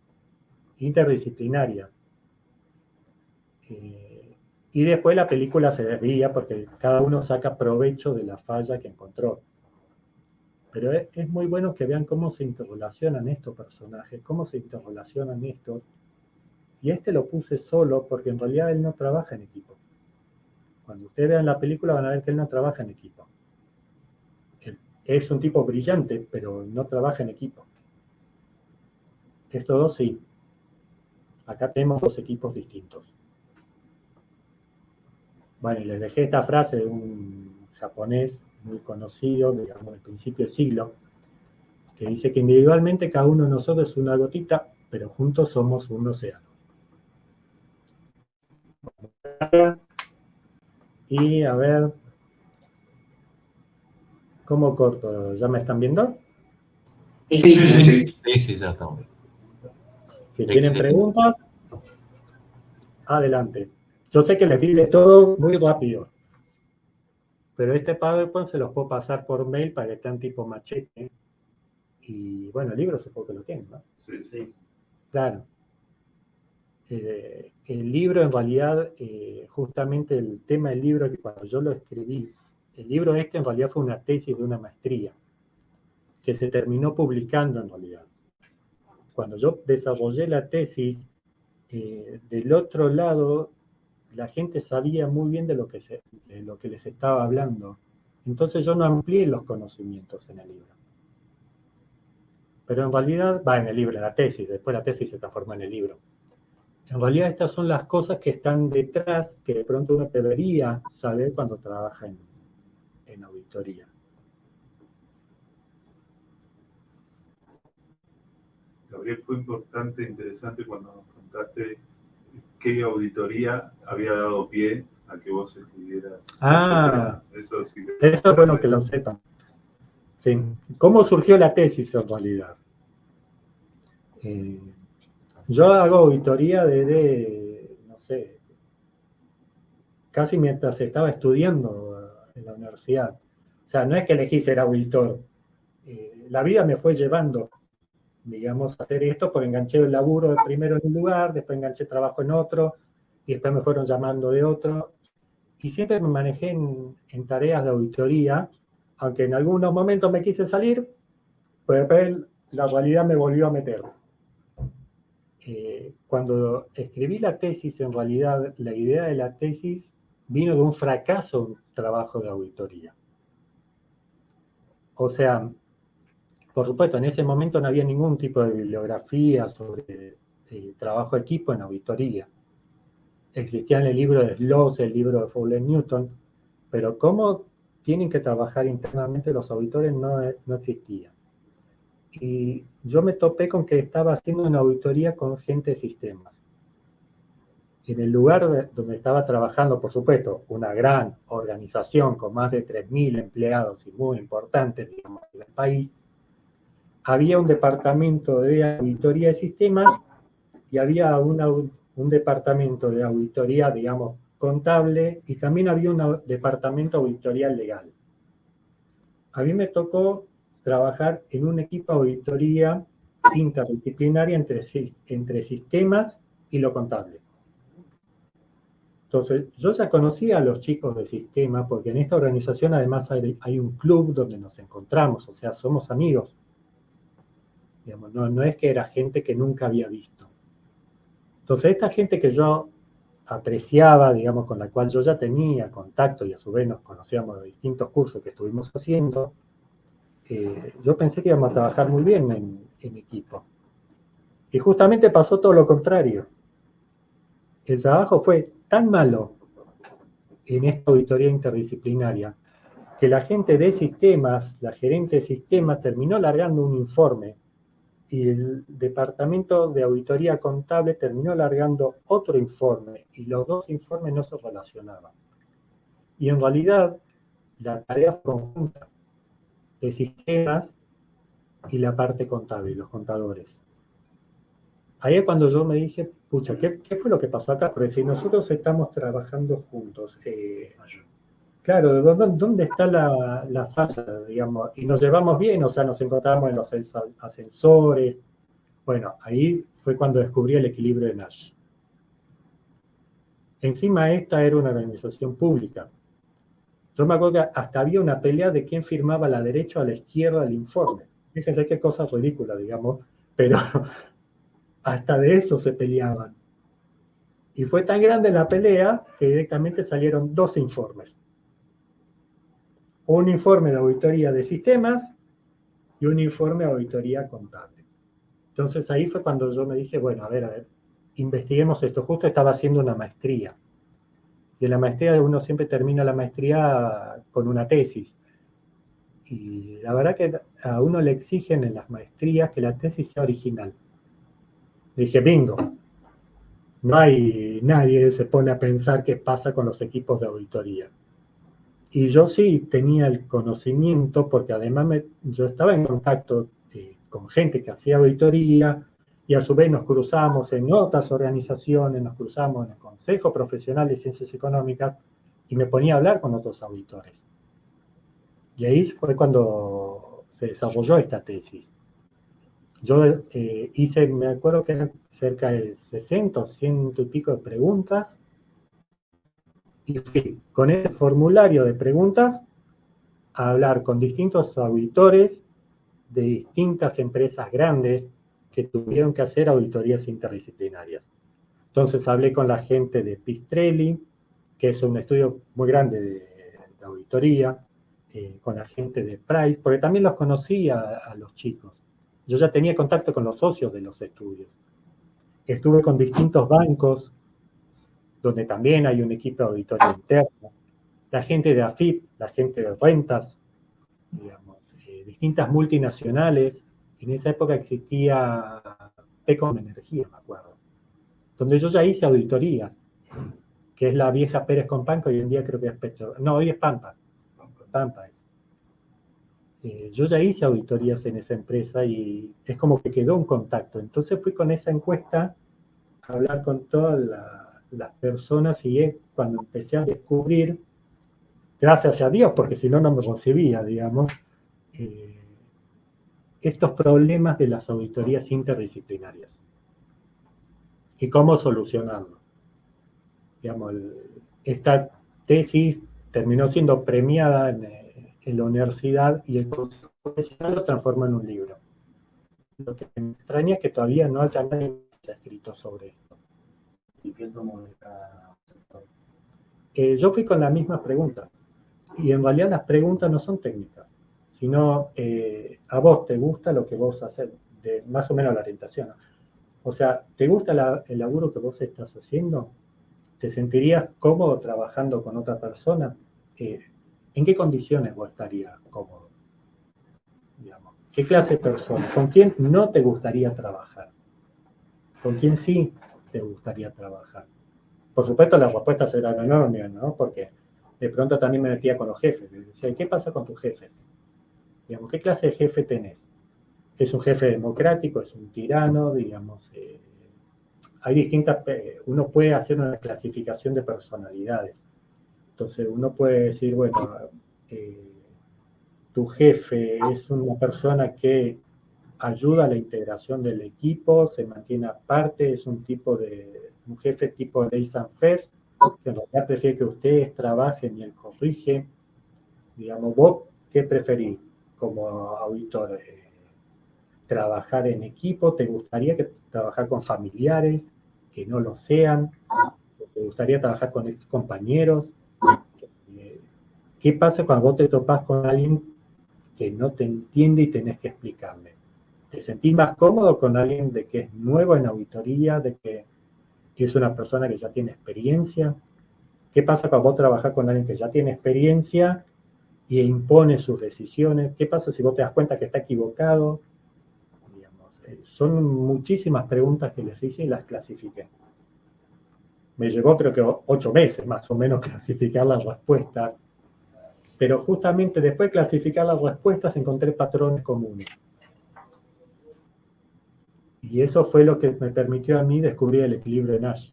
interdisciplinaria. Y después la película se desvía porque cada uno saca provecho de la falla que encontró. Pero es muy bueno que vean cómo se interrelacionan estos personajes, cómo se interrelacionan estos. Y este lo puse solo porque en realidad él no trabaja en equipo. Cuando ustedes vean la película van a ver que él no trabaja en equipo. Él es un tipo brillante, pero no trabaja en equipo. Estos dos sí. Acá tenemos dos equipos distintos. Bueno, y les dejé esta frase de un japonés muy conocido, digamos, del principio del siglo, que dice que individualmente cada uno de nosotros es una gotita, pero juntos somos un océano. Y a ver, ¿cómo corto? ¿Ya me están viendo? Sí. Sí, ya estamos bien. Si tienen Excelente. preguntas, adelante. Yo sé que les pide todo muy rápido, pero este PowerPoint se los puedo pasar por mail para que estén tipo machete. Y bueno, el libro supongo que lo tienen, ¿no? Sí. Claro. el libro en realidad, justamente el tema del libro, que cuando yo lo escribí, el libro este en realidad fue una tesis de una maestría, que se terminó publicando en realidad. Cuando yo desarrollé la tesis, del otro lado, la gente sabía muy bien de lo que les estaba hablando. Entonces yo no amplié los conocimientos en el libro. Pero en realidad, en el libro, en la tesis, después la tesis se transformó en el libro. En realidad estas son las cosas que están detrás, que de pronto uno debería saber cuando trabaja en auditoría. Gabriel, fue importante, interesante cuando nos contaste qué auditoría había dado pie a que vos escribieras. Eso sí. Eso es bueno que lo sepan. Sí. ¿Cómo surgió la tesis en realidad? Yo hago auditoría desde, no sé, casi mientras estaba estudiando en la universidad. O sea, no es que elegí ser auditor. La vida me fue llevando, digamos, a hacer esto, porque enganché el laburo primero en un lugar, después enganché trabajo en otro, y después me fueron llamando de otro. Y siempre me manejé en tareas de auditoría, aunque en algunos momentos me quise salir, pues después la realidad me volvió a meter. Cuando escribí la tesis, en realidad, la idea de la tesis vino de un fracaso de un trabajo de auditoría. O sea, por supuesto, en ese momento no había ningún tipo de bibliografía sobre trabajo de equipo en auditoría. Existían el libro de Sloss, el libro de Fowler Newton, pero cómo tienen que trabajar internamente los auditores no existía. Y yo me topé con que estaba haciendo una auditoría con gente de sistemas. En el lugar donde estaba trabajando, por supuesto, una gran organización con más de 3.000 empleados y muy importante, digamos, en el país, había un departamento de auditoría de sistemas y había un departamento de auditoría, digamos, contable, y también había un departamento de auditoría legal. A mí me tocó trabajar en un equipo de auditoría interdisciplinaria entre sistemas y lo contable. Entonces, yo ya conocía a los chicos de sistema, porque en esta organización además hay un club donde nos encontramos, o sea, somos amigos. Digamos, no es que era gente que nunca había visto. Entonces, esta gente que yo apreciaba, digamos, con la cual yo ya tenía contacto y a su vez nos conocíamos de distintos cursos que estuvimos haciendo, yo pensé que íbamos a trabajar muy bien en equipo. Y justamente pasó todo lo contrario. El trabajo fue tan malo en esta auditoría interdisciplinaria que la gente de sistemas, la gerente de sistemas, terminó largando un informe y el departamento de auditoría contable terminó largando otro informe y los dos informes no se relacionaban. Y en realidad la tarea fue conjunta de sistemas y la parte contable, los contadores. Ahí es cuando yo me dije, pucha, ¿qué fue lo que pasó acá? Porque si nosotros estamos trabajando juntos, claro, ¿dónde está la falla, digamos? Y nos llevamos bien, o sea, nos encontramos en los ascensores. Bueno, ahí fue cuando descubrí el equilibrio de Nash. Encima esta era una organización pública. Yo me acuerdo que hasta había una pelea de quién firmaba a la derecha o a la izquierda del informe. Fíjense qué cosa ridícula, digamos, pero hasta de eso se peleaban. Y fue tan grande la pelea que directamente salieron dos informes. Un informe de auditoría de sistemas y un informe de auditoría contable. Entonces ahí fue cuando yo me dije, bueno, a ver, investiguemos esto. Justo estaba haciendo una maestría. Y en la maestría uno siempre termina la maestría con una tesis. Y la verdad que a uno le exigen en las maestrías que la tesis sea original. Dije, bingo. No hay nadie que se pone a pensar qué pasa con los equipos de auditoría. Y yo sí tenía el conocimiento, porque además yo estaba en contacto con gente que hacía auditoría, y a su vez nos cruzamos en otras organizaciones, nos cruzamos en el Consejo Profesional de Ciencias Económicas, y me ponía a hablar con otros auditores. Y ahí fue cuando se desarrolló esta tesis. Yo hice, me acuerdo que eran cerca de 60 o 100 y pico de preguntas, y fui con ese formulario de preguntas a hablar con distintos auditores de distintas empresas grandes que tuvieron que hacer auditorías interdisciplinarias. Entonces hablé con la gente de Pistrelli, que es un estudio muy grande de auditoría, con la gente de Price, porque también los conocía a los chicos. Yo ya tenía contacto con los socios de los estudios. Estuve con distintos bancos, donde también hay un equipo de auditoría interno, la gente de AFIP, la gente de rentas, digamos, distintas multinacionales. En esa época existía Pecom Energía, me acuerdo, donde yo ya hice auditoría, que es la vieja Pérez Companco, hoy en día creo que es Petro, no, hoy es Pampa es. Yo ya hice auditorías en esa empresa y es como que quedó un contacto. Entonces fui con esa encuesta a hablar con todas las personas y es cuando empecé a descubrir, gracias a Dios, porque si no, no me recibía, digamos, estos problemas de las auditorías interdisciplinarias y cómo solucionarlo. Digamos, esta tesis terminó siendo premiada en la universidad y el Consejo Profesional lo transforma en un libro. Lo que me extraña es que todavía no haya nadie que haya escrito sobre esto. ¿Y qué tomo de cada sector? Yo fui con la misma pregunta y en realidad las preguntas no son técnicas, sino a vos te gusta lo que vos haces, más o menos la orientación. O sea, ¿te gusta el laburo que vos estás haciendo? ¿Te sentirías cómodo trabajando con otra persona? ¿En qué condiciones vos estarías cómodo? Digamos, ¿qué clase de persona? ¿Con quién no te gustaría trabajar? ¿Con quién sí te gustaría trabajar? Por supuesto, las respuestas eran enormes, ¿no? Porque de pronto también me metía con los jefes. Me decía, ¿qué pasa con tus jefes? Digamos, ¿qué clase de jefe tenés? ¿Es un jefe democrático? ¿Es un tirano? Digamos, hay distintas, uno puede hacer una clasificación de personalidades. Entonces uno puede decir, bueno, tu jefe es una persona que ayuda a la integración del equipo, se mantiene aparte, es un jefe tipo Days and Fest, que en realidad prefiere que ustedes trabajen y él corrige. Digamos, ¿vos qué preferís como auditor? ¿Trabajar en equipo? ¿Te gustaría trabajar con familiares que no lo sean? ¿Te gustaría trabajar con compañeros? ¿Qué pasa cuando vos te topás con alguien que no te entiende y tenés que explicarle? ¿Te sentís más cómodo con alguien de que es nuevo en auditoría, de que es una persona que ya tiene experiencia? ¿Qué pasa cuando vos trabajás con alguien que ya tiene experiencia y impone sus decisiones? ¿Qué pasa si vos te das cuenta que está equivocado? Son muchísimas preguntas que les hice y las clasifiqué. Me llevó creo que 8 meses más o menos clasificar las respuestas, pero justamente después de clasificar las respuestas encontré patrones comunes. Y eso fue lo que me permitió a mí descubrir el equilibrio de Nash.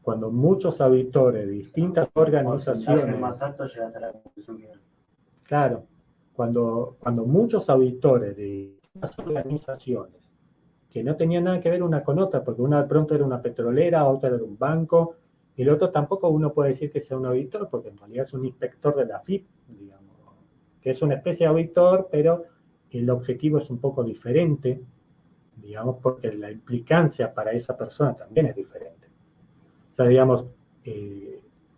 Cuando muchos auditores de distintas organizaciones... más alto llegaste a la conclusión que... Claro, cuando muchos auditores de distintas organizaciones que no tenían nada que ver una con otra, porque una de pronto era una petrolera, otra era un banco, y el otro tampoco uno puede decir que sea un auditor, porque en realidad es un inspector de la AFIP, digamos, que es una especie de auditor, pero el objetivo es un poco diferente, digamos, porque la implicancia para esa persona también es diferente. O sea, digamos,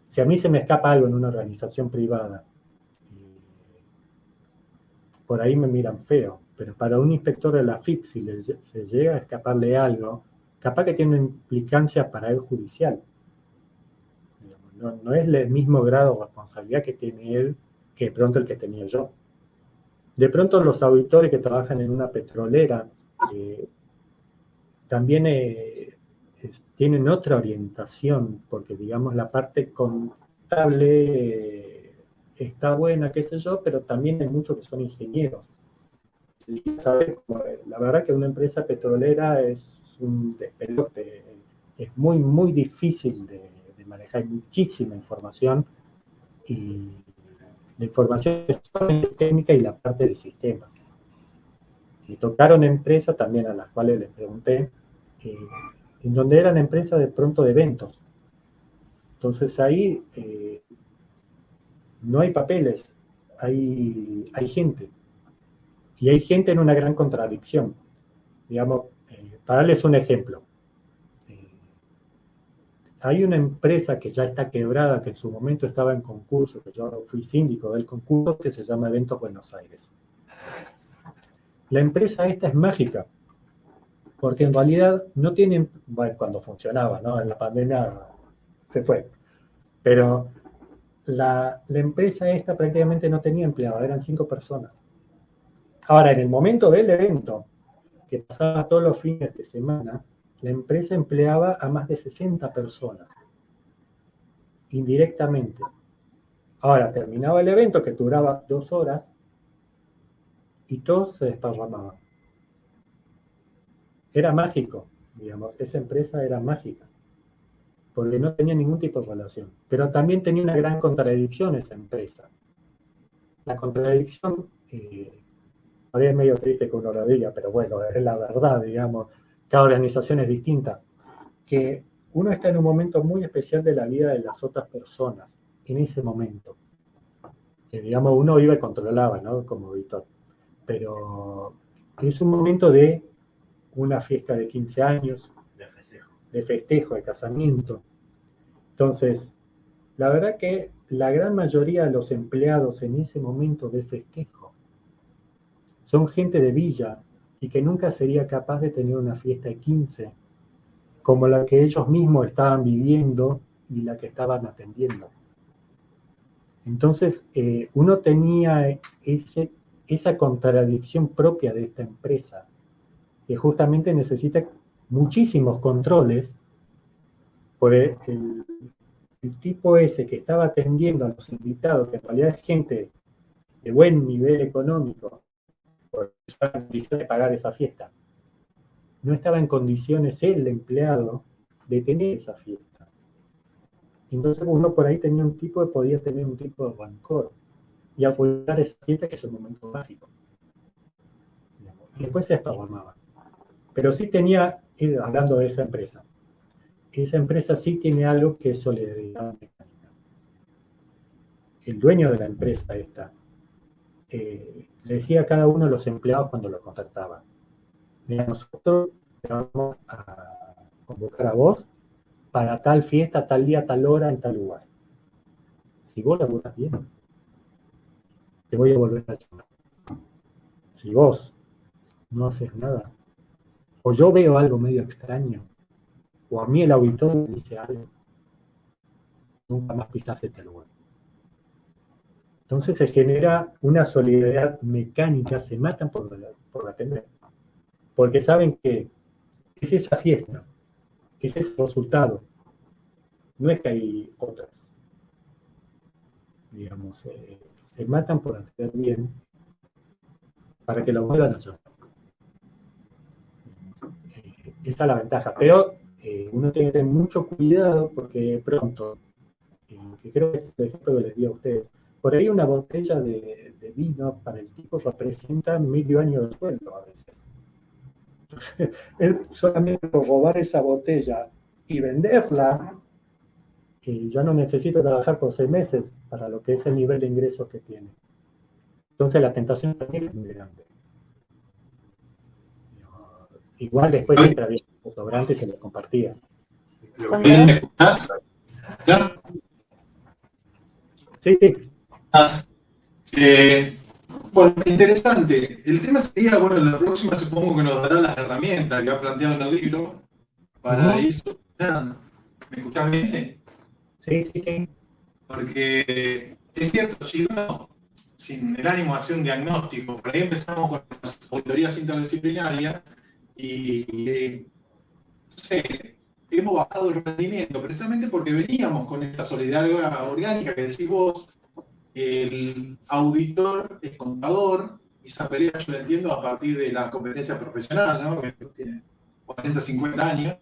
si a mí se me escapa algo en una organización privada, por ahí me miran feo, pero para un inspector de la AFIP, si se llega a escaparle algo, capaz que tiene una implicancia para él judicial. No es el mismo grado de responsabilidad que tiene él que de pronto el que tenía yo. De pronto los auditores que trabajan en una petrolera también tienen otra orientación, porque digamos la parte contable está buena, qué sé yo, pero también hay muchos que son ingenieros. La verdad que una empresa petrolera es un despelote, es muy, muy difícil de manejar, hay muchísima información, y la información es solamente técnica y la parte de sistema. Me tocaron empresas también a las cuales les pregunté, en donde eran empresas de pronto de eventos. Entonces ahí no hay papeles, hay gente. Y hay gente en una gran contradicción. Digamos, para darles un ejemplo. Hay una empresa que ya está quebrada, que en su momento estaba en concurso, que yo fui síndico del concurso, que se llama Eventos Buenos Aires. La empresa esta es mágica, porque en realidad no tienen, bueno, cuando funcionaba, ¿no? En la pandemia se fue, pero la empresa esta prácticamente no tenía empleados, eran 5 personas. Ahora, en el momento del evento, que pasaba todos los fines de semana, la empresa empleaba a más de 60 personas, indirectamente. Ahora, terminaba el evento, que duraba 2 horas, y todos se desparramaban. Era mágico, digamos, esa empresa era mágica, porque no tenía ningún tipo de relación. Pero también tenía una gran contradicción esa empresa. La contradicción, ahora es medio triste que uno lo diga, pero bueno, es la verdad, digamos, cada organización es distinta, que uno está en un momento muy especial de la vida de las otras personas, en ese momento. Digamos, uno iba y controlaba, ¿no? Como Víctor. Pero es un momento de una fiesta de 15 años, de festejo, de casamiento. Entonces, la verdad que la gran mayoría de los empleados en ese momento de festejo son gente de villa y que nunca sería capaz de tener una fiesta de 15 como la que ellos mismos estaban viviendo y la que estaban atendiendo. Entonces, uno tenía esa contradicción propia de esta empresa, que justamente necesita muchísimos controles por el tipo ese que estaba atendiendo a los invitados, que en realidad es gente de buen nivel económico, porque estaba en condiciones de pagar esa fiesta. No estaba en condiciones el empleado de tener esa fiesta. Entonces uno por ahí podía tener un tipo de rancor y apoyar esa fiesta, que es un momento mágico. Y después se desparramaba. Pero sí tenía, hablando de esa empresa sí tiene algo que es solidaridad mecánica. El dueño de la empresa esta le decía a cada uno de los empleados cuando lo contrataba: mira, nosotros te vamos a convocar a vos para tal fiesta, tal día, tal hora, en tal lugar. Si vos laburás bien, te voy a volver a llamar. Si vos no haces nada, o yo veo algo medio extraño, o a mí el auditor me dice algo, nunca más pisás este lugar. Entonces se genera una solidaridad mecánica, se matan por atender. Porque saben que es esa fiesta, es ese resultado. No es que hay otras. Digamos, se matan por atender bien para que lo vuelvan a hacer. Esa es la ventaja. Pero uno tiene que tener mucho cuidado porque pronto, que creo que es el ejemplo que les di a ustedes, por ahí una botella de vino para el tipo representa medio año de sueldo a veces. Entonces, él solamente por robar esa botella y venderla, ya no necesita trabajar por 6 meses para lo que es el nivel de ingresos que tiene. Entonces la tentación también es muy grande. Igual después siempre había un sobrante y se lo compartía. ¿Me escuchás? ¿Ya? Sí. Bueno, interesante. El tema sería, bueno, en la próxima supongo que nos dará las herramientas que ha planteado en el libro para ir solucionando. ¿Me escuchás bien? Sí. Porque es cierto, si uno, sin el ánimo de hacer un diagnóstico, por ahí empezamos con las auditorías interdisciplinarias y no sé, hemos bajado el rendimiento, precisamente porque veníamos con esta solidaridad orgánica que decís vos. El auditor es contador, y esa pelea yo la entiendo a partir de la competencia profesional, ¿no? Que tiene 40, 50 años.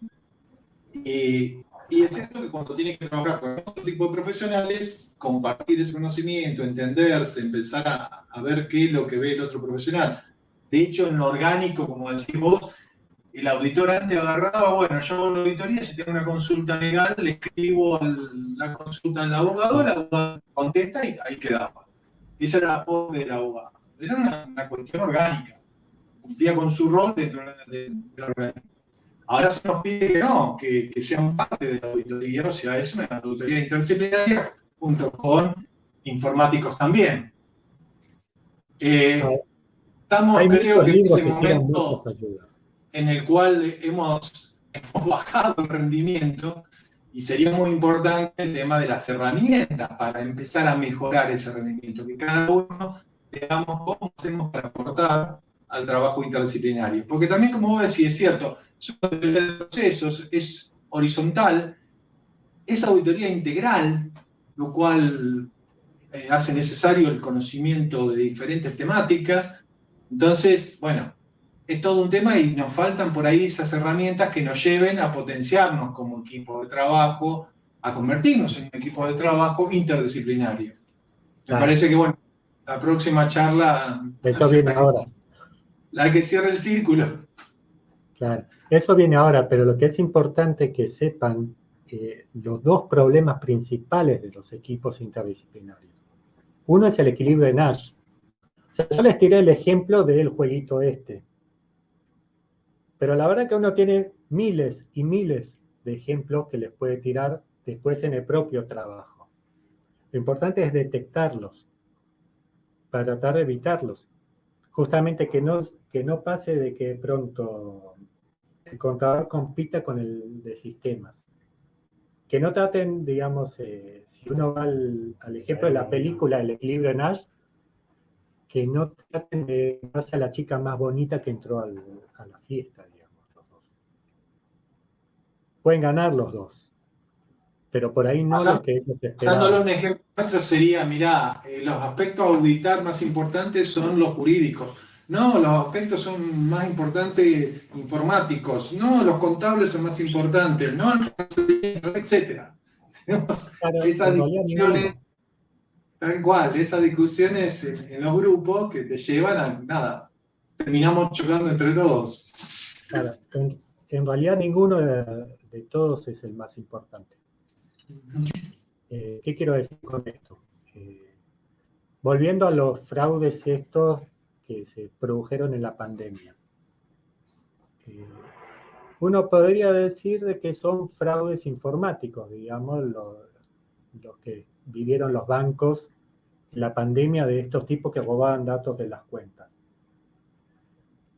Y es cierto que cuando tiene que trabajar con otro tipo de profesionales, compartir ese conocimiento, entenderse, empezar a ver qué es lo que ve el otro profesional. De hecho, en lo orgánico, como decís vos, el auditor antes agarraba, bueno, yo hago la auditoría, si tengo una consulta legal, le escribo la consulta al abogado, el abogado contesta y ahí quedaba. Esa era la voz del abogado. Era una cuestión orgánica. Cumplía con su rol dentro de la organización. Ahora se nos pide que no, que sean parte de la auditoría, o sea, es una auditoría interdisciplinaria junto con informáticos también. Estamos, Hay creo muchos que en libros ese que tienen momento muchas ayudas. en el cual hemos bajado el rendimiento y sería muy importante el tema de las herramientas para empezar a mejorar ese rendimiento, que cada uno veamos cómo hacemos para aportar al trabajo interdisciplinario. Porque también, como vos decís, es cierto, es una auditoría de procesos, es horizontal, es auditoría integral, lo cual hace necesario el conocimiento de diferentes temáticas. Entonces, bueno, es todo un tema y nos faltan por ahí esas herramientas que nos lleven a potenciarnos como equipo de trabajo, a convertirnos en un equipo de trabajo interdisciplinario. Me parece que, bueno, la próxima charla... Eso viene ahora. La que cierre el círculo. Claro, eso viene ahora, pero lo que es importante que sepan los dos problemas principales de los equipos interdisciplinarios. Uno es el equilibrio de Nash. O sea, yo les tiré el ejemplo del jueguito este. Pero la verdad que uno tiene miles y miles de ejemplos que les puede tirar después en el propio trabajo. Lo importante es detectarlos para tratar de evitarlos. Justamente que no pase de que de pronto el contador compita con el de sistemas. Que no traten, digamos, si uno va al ejemplo de la película El equilibrio de Nash, que no traten de darse a la chica más bonita que entró a la fiesta, digamos, los dos. Pueden ganar los dos, pero por ahí no lo que ellos esperaban. Dándole un ejemplo nuestro sería, mirá, los aspectos a auditar más importantes son los jurídicos. No, los aspectos son más importantes informáticos. No, los contables son más importantes. No, etcétera. Tenemos esas discusiones, tal cual, esas discusiones en los grupos que te llevan a nada. Terminamos chocando entre todos. Claro, en realidad ninguno de todos es el más importante. ¿Qué quiero decir con esto? Volviendo a los fraudes estos que se produjeron en la pandemia. Uno podría decir de que son fraudes informáticos, digamos, los que vivieron los bancos en la pandemia de estos tipos que robaban datos de las cuentas.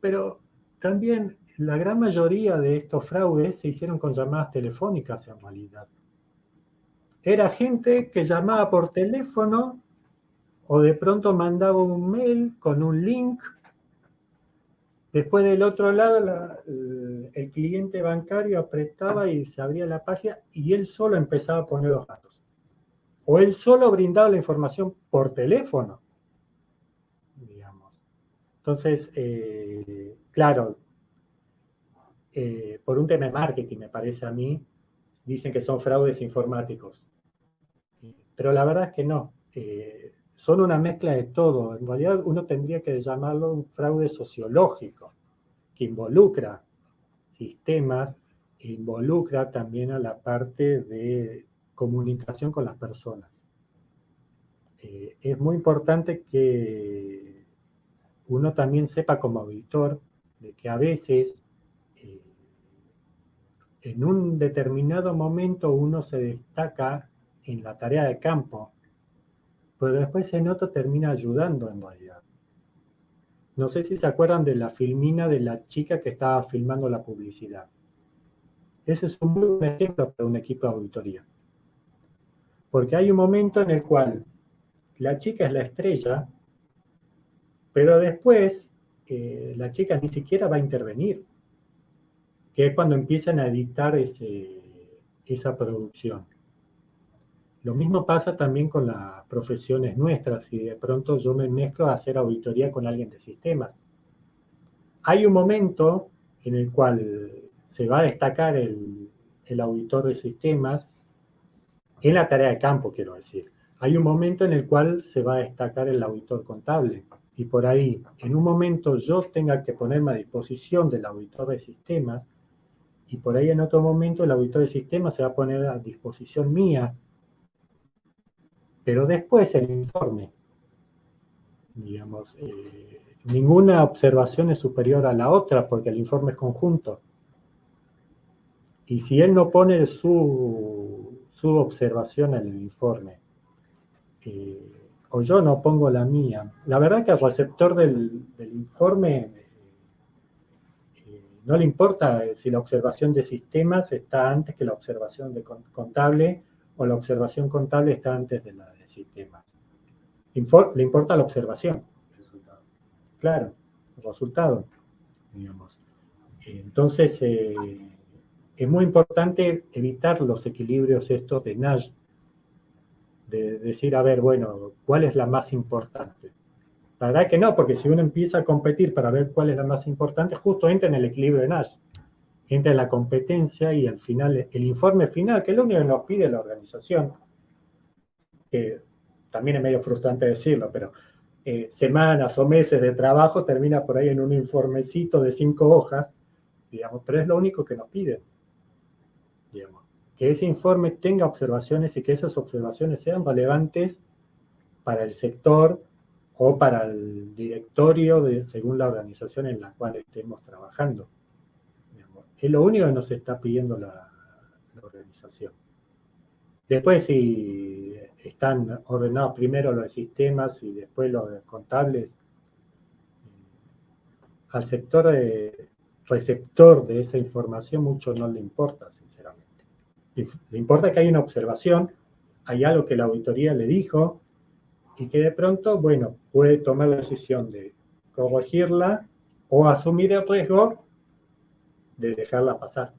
Pero también la gran mayoría de estos fraudes se hicieron con llamadas telefónicas en realidad. Era gente que llamaba por teléfono o de pronto mandaba un mail con un link. Después del otro lado el cliente bancario apretaba y se abría la página y él solo empezaba a poner los datos. O él solo brindaba la información por teléfono, digamos. Entonces, claro, por un tema de marketing, me parece a mí, dicen que son fraudes informáticos. Pero la verdad es que no. Son una mezcla de todo. En realidad uno tendría que llamarlo un fraude sociológico, que involucra sistemas, e involucra también a la parte de comunicación con las personas. Es muy importante que uno también sepa como auditor de que a veces en un determinado momento uno se destaca en la tarea de campo, pero después en otro termina ayudando en realidad. No sé si se acuerdan de la filmina de la chica que estaba filmando la publicidad. Ese es un muy buen ejemplo para un equipo de auditoría. Porque hay un momento en el cual la chica es la estrella, pero después la chica ni siquiera va a intervenir, que es cuando empiezan a editar esa producción. Lo mismo pasa también con las profesiones nuestras, si de pronto yo me mezclo a hacer auditoría con alguien de sistemas. Hay un momento en el cual se va a destacar el auditor de sistemas, en la tarea de campo, quiero decir. Hay un momento en el cual se va a destacar el auditor contable y por ahí en un momento yo tenga que ponerme a disposición del auditor de sistemas, y por ahí en otro momento el auditor de sistemas se va a poner a disposición mía, pero después el informe, digamos, ninguna observación es superior a la otra porque el informe es conjunto. Y si él no pone su observación en el informe, o yo no pongo la mía, la verdad que al receptor del informe no le importa si la observación de sistemas está antes que la observación de contable, o la observación contable está antes de la de sistemas. Le importa la observación. Resultado. Claro, el resultado, digamos. Entonces, es muy importante evitar los equilibrios estos de Nash, de decir, a ver, bueno, ¿cuál es la más importante? La verdad que no, porque si uno empieza a competir para ver cuál es la más importante, justo entra en el equilibrio de Nash, entra en la competencia y al final, el informe final, que es lo único que nos pide la organización, que también es medio frustrante decirlo, pero semanas o meses de trabajo termina por ahí en un informecito de 5 hojas, digamos, pero es lo único que nos piden, digamos, que ese informe tenga observaciones y que esas observaciones sean relevantes para el sector o para el directorio según la organización en la cual estemos trabajando. Digamos, es lo único que nos está pidiendo la organización. Después, si están ordenados primero los de sistemas y después los de contables, al sector receptor de esa información mucho no le importa, sinceramente. Le importa que hay una observación, hay algo que la auditoría le dijo, y que de pronto, bueno, puede tomar la decisión de corregirla o asumir el riesgo de dejarla pasar.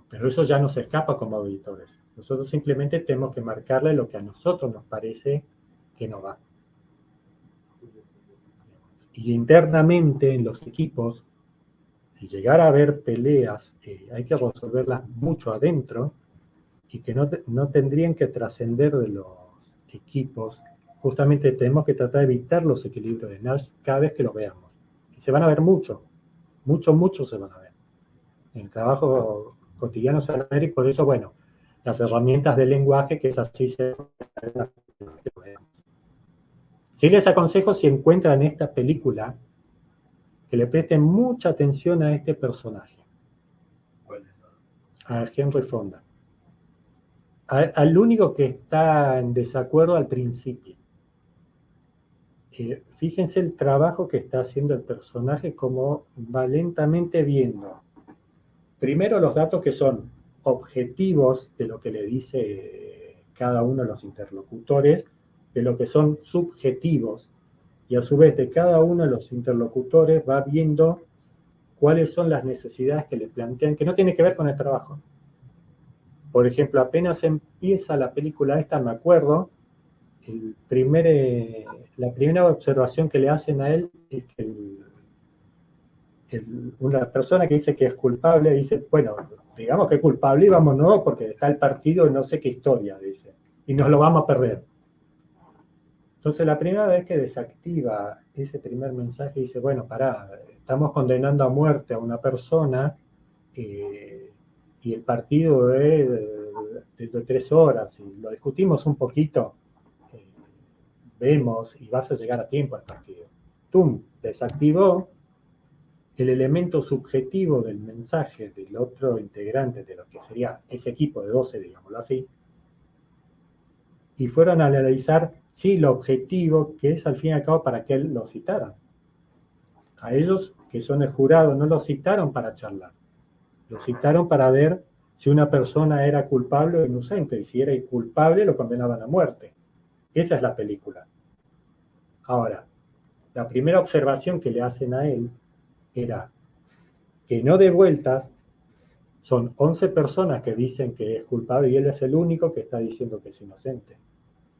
Pero eso ya nos escapa como auditores. Nosotros simplemente tenemos que marcarle lo que a nosotros nos parece que no va. Y internamente en los equipos, si llegara a haber peleas, hay que resolverlas mucho adentro y que no tendrían que trascender de los equipos. Justamente tenemos que tratar de evitar los equilibrios de Nash cada vez que lo veamos. Y se van a ver mucho se van a ver. En el trabajo cotidiano se van a ver, y por eso, bueno, las herramientas del lenguaje, que es así se ven. Sí les aconsejo, si encuentran esta película, que le presten mucha atención a este personaje, a Henry Fonda. Al único que está en desacuerdo al principio. Fíjense el trabajo que está haciendo el personaje, como va lentamente viendo. Primero los datos que son objetivos de lo que le dice cada uno de los interlocutores, de lo que son subjetivos, y a su vez de cada uno de los interlocutores va viendo cuáles son las necesidades que le plantean, que no tiene que ver con el trabajo. Por ejemplo, apenas empieza la película esta, me acuerdo, la primera observación que le hacen a él es que una persona que dice que es culpable dice, bueno, digamos que es culpable y vámonos porque está el partido y no sé qué historia, dice, y nos lo vamos a perder. Entonces la primera vez que desactiva ese primer mensaje dice, bueno, pará, estamos condenando a muerte a una persona y el partido es de 3 horas y lo discutimos un poquito, vemos y vas a llegar a tiempo al partido. ¡Tum! Desactivó el elemento subjetivo del mensaje del otro integrante de lo que sería ese equipo de 12, digámoslo así, y fueron a analizar si lo objetivo, que es al fin y al cabo para que él lo citara. A ellos, que son el jurado, no lo citaron para charlar, lo citaron para ver si una persona era culpable o inocente, y si era culpable lo condenaban a muerte. Esa es la película. Ahora, la primera observación que le hacen a él era que no de vueltas son 11 personas que dicen que es culpable y él es el único que está diciendo que es inocente.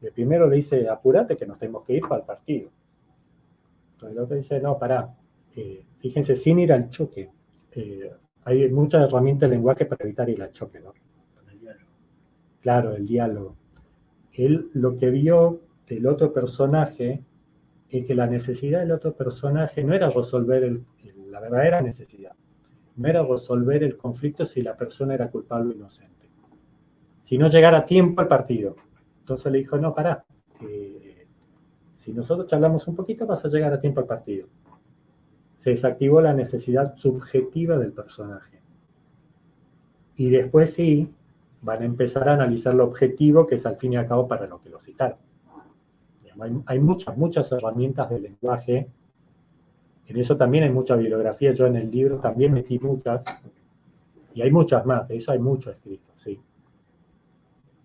El primero le dice, apúrate que nos tenemos que ir para el partido. Entonces el otro dice, no, pará, fíjense, sin ir al choque. Hay muchas herramientas de lenguaje para evitar ir al choque, ¿no? El diálogo. Claro, el diálogo. Él lo que vio del otro personaje es que la necesidad del otro personaje no era resolver la verdadera necesidad, no era resolver el conflicto si la persona era culpable o inocente, sino llegar a tiempo al partido. Entonces le dijo, no, pará, si nosotros charlamos un poquito vas a llegar a tiempo al partido. Se desactivó la necesidad subjetiva del personaje. Y después sí, van a empezar a analizar lo objetivo, que es al fin y al cabo para lo que lo citaron. Hay muchas herramientas de lenguaje. En eso también hay mucha bibliografía. Yo en el libro también metí muchas. Y hay muchas más. De eso hay mucho escrito, sí.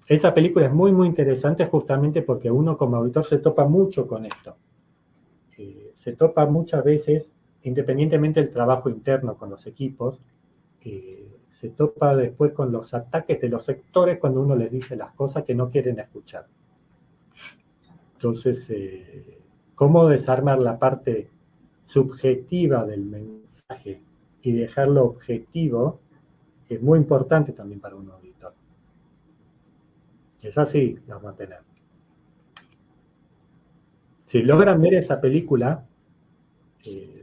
Esa película es muy, muy interesante justamente porque uno como auditor se topa mucho con esto. Se topa muchas veces, independientemente del trabajo interno con los equipos, se topa después con los ataques de los sectores cuando uno les dice las cosas que no quieren escuchar. Entonces, cómo desarmar la parte subjetiva del mensaje y dejarlo objetivo es muy importante también para un auditor. Es así, la vamos a tener. Si logran ver esa película,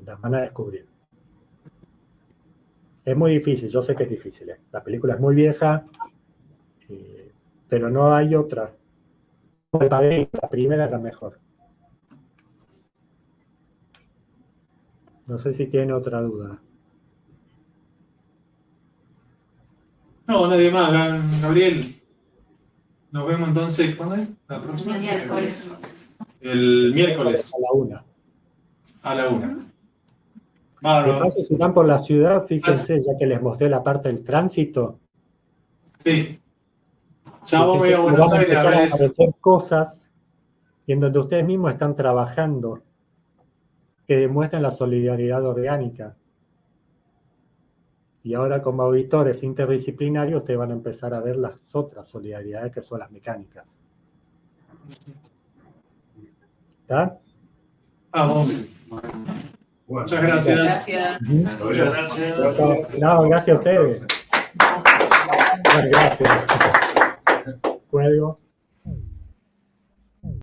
la van a descubrir. Es muy difícil, yo sé que es difícil. La película es muy vieja, pero no hay otra. La primera es la mejor. No sé si tiene otra duda. No, nadie más, Gabriel. Nos vemos entonces, ¿cuándo es? ¿La próxima? El miércoles. El miércoles. A la 1. A la 1. De Bárbaro. paso, si van por la ciudad, fíjense, ya que les mostré la parte del tránsito. Sí. Ya vamos a ir a Fíjense que Buenos van a Aires a empezar ver a eso. aparecer cosas y en donde ustedes mismos están trabajando que demuestran la solidaridad orgánica. Y ahora como auditores interdisciplinarios ustedes van a empezar a ver las otras solidaridades que son las mecánicas. ¿Está? Vamos. Muchas gracias. Gracias. Muchas gracias. No, gracias a ustedes. Gracias. Cuelgo.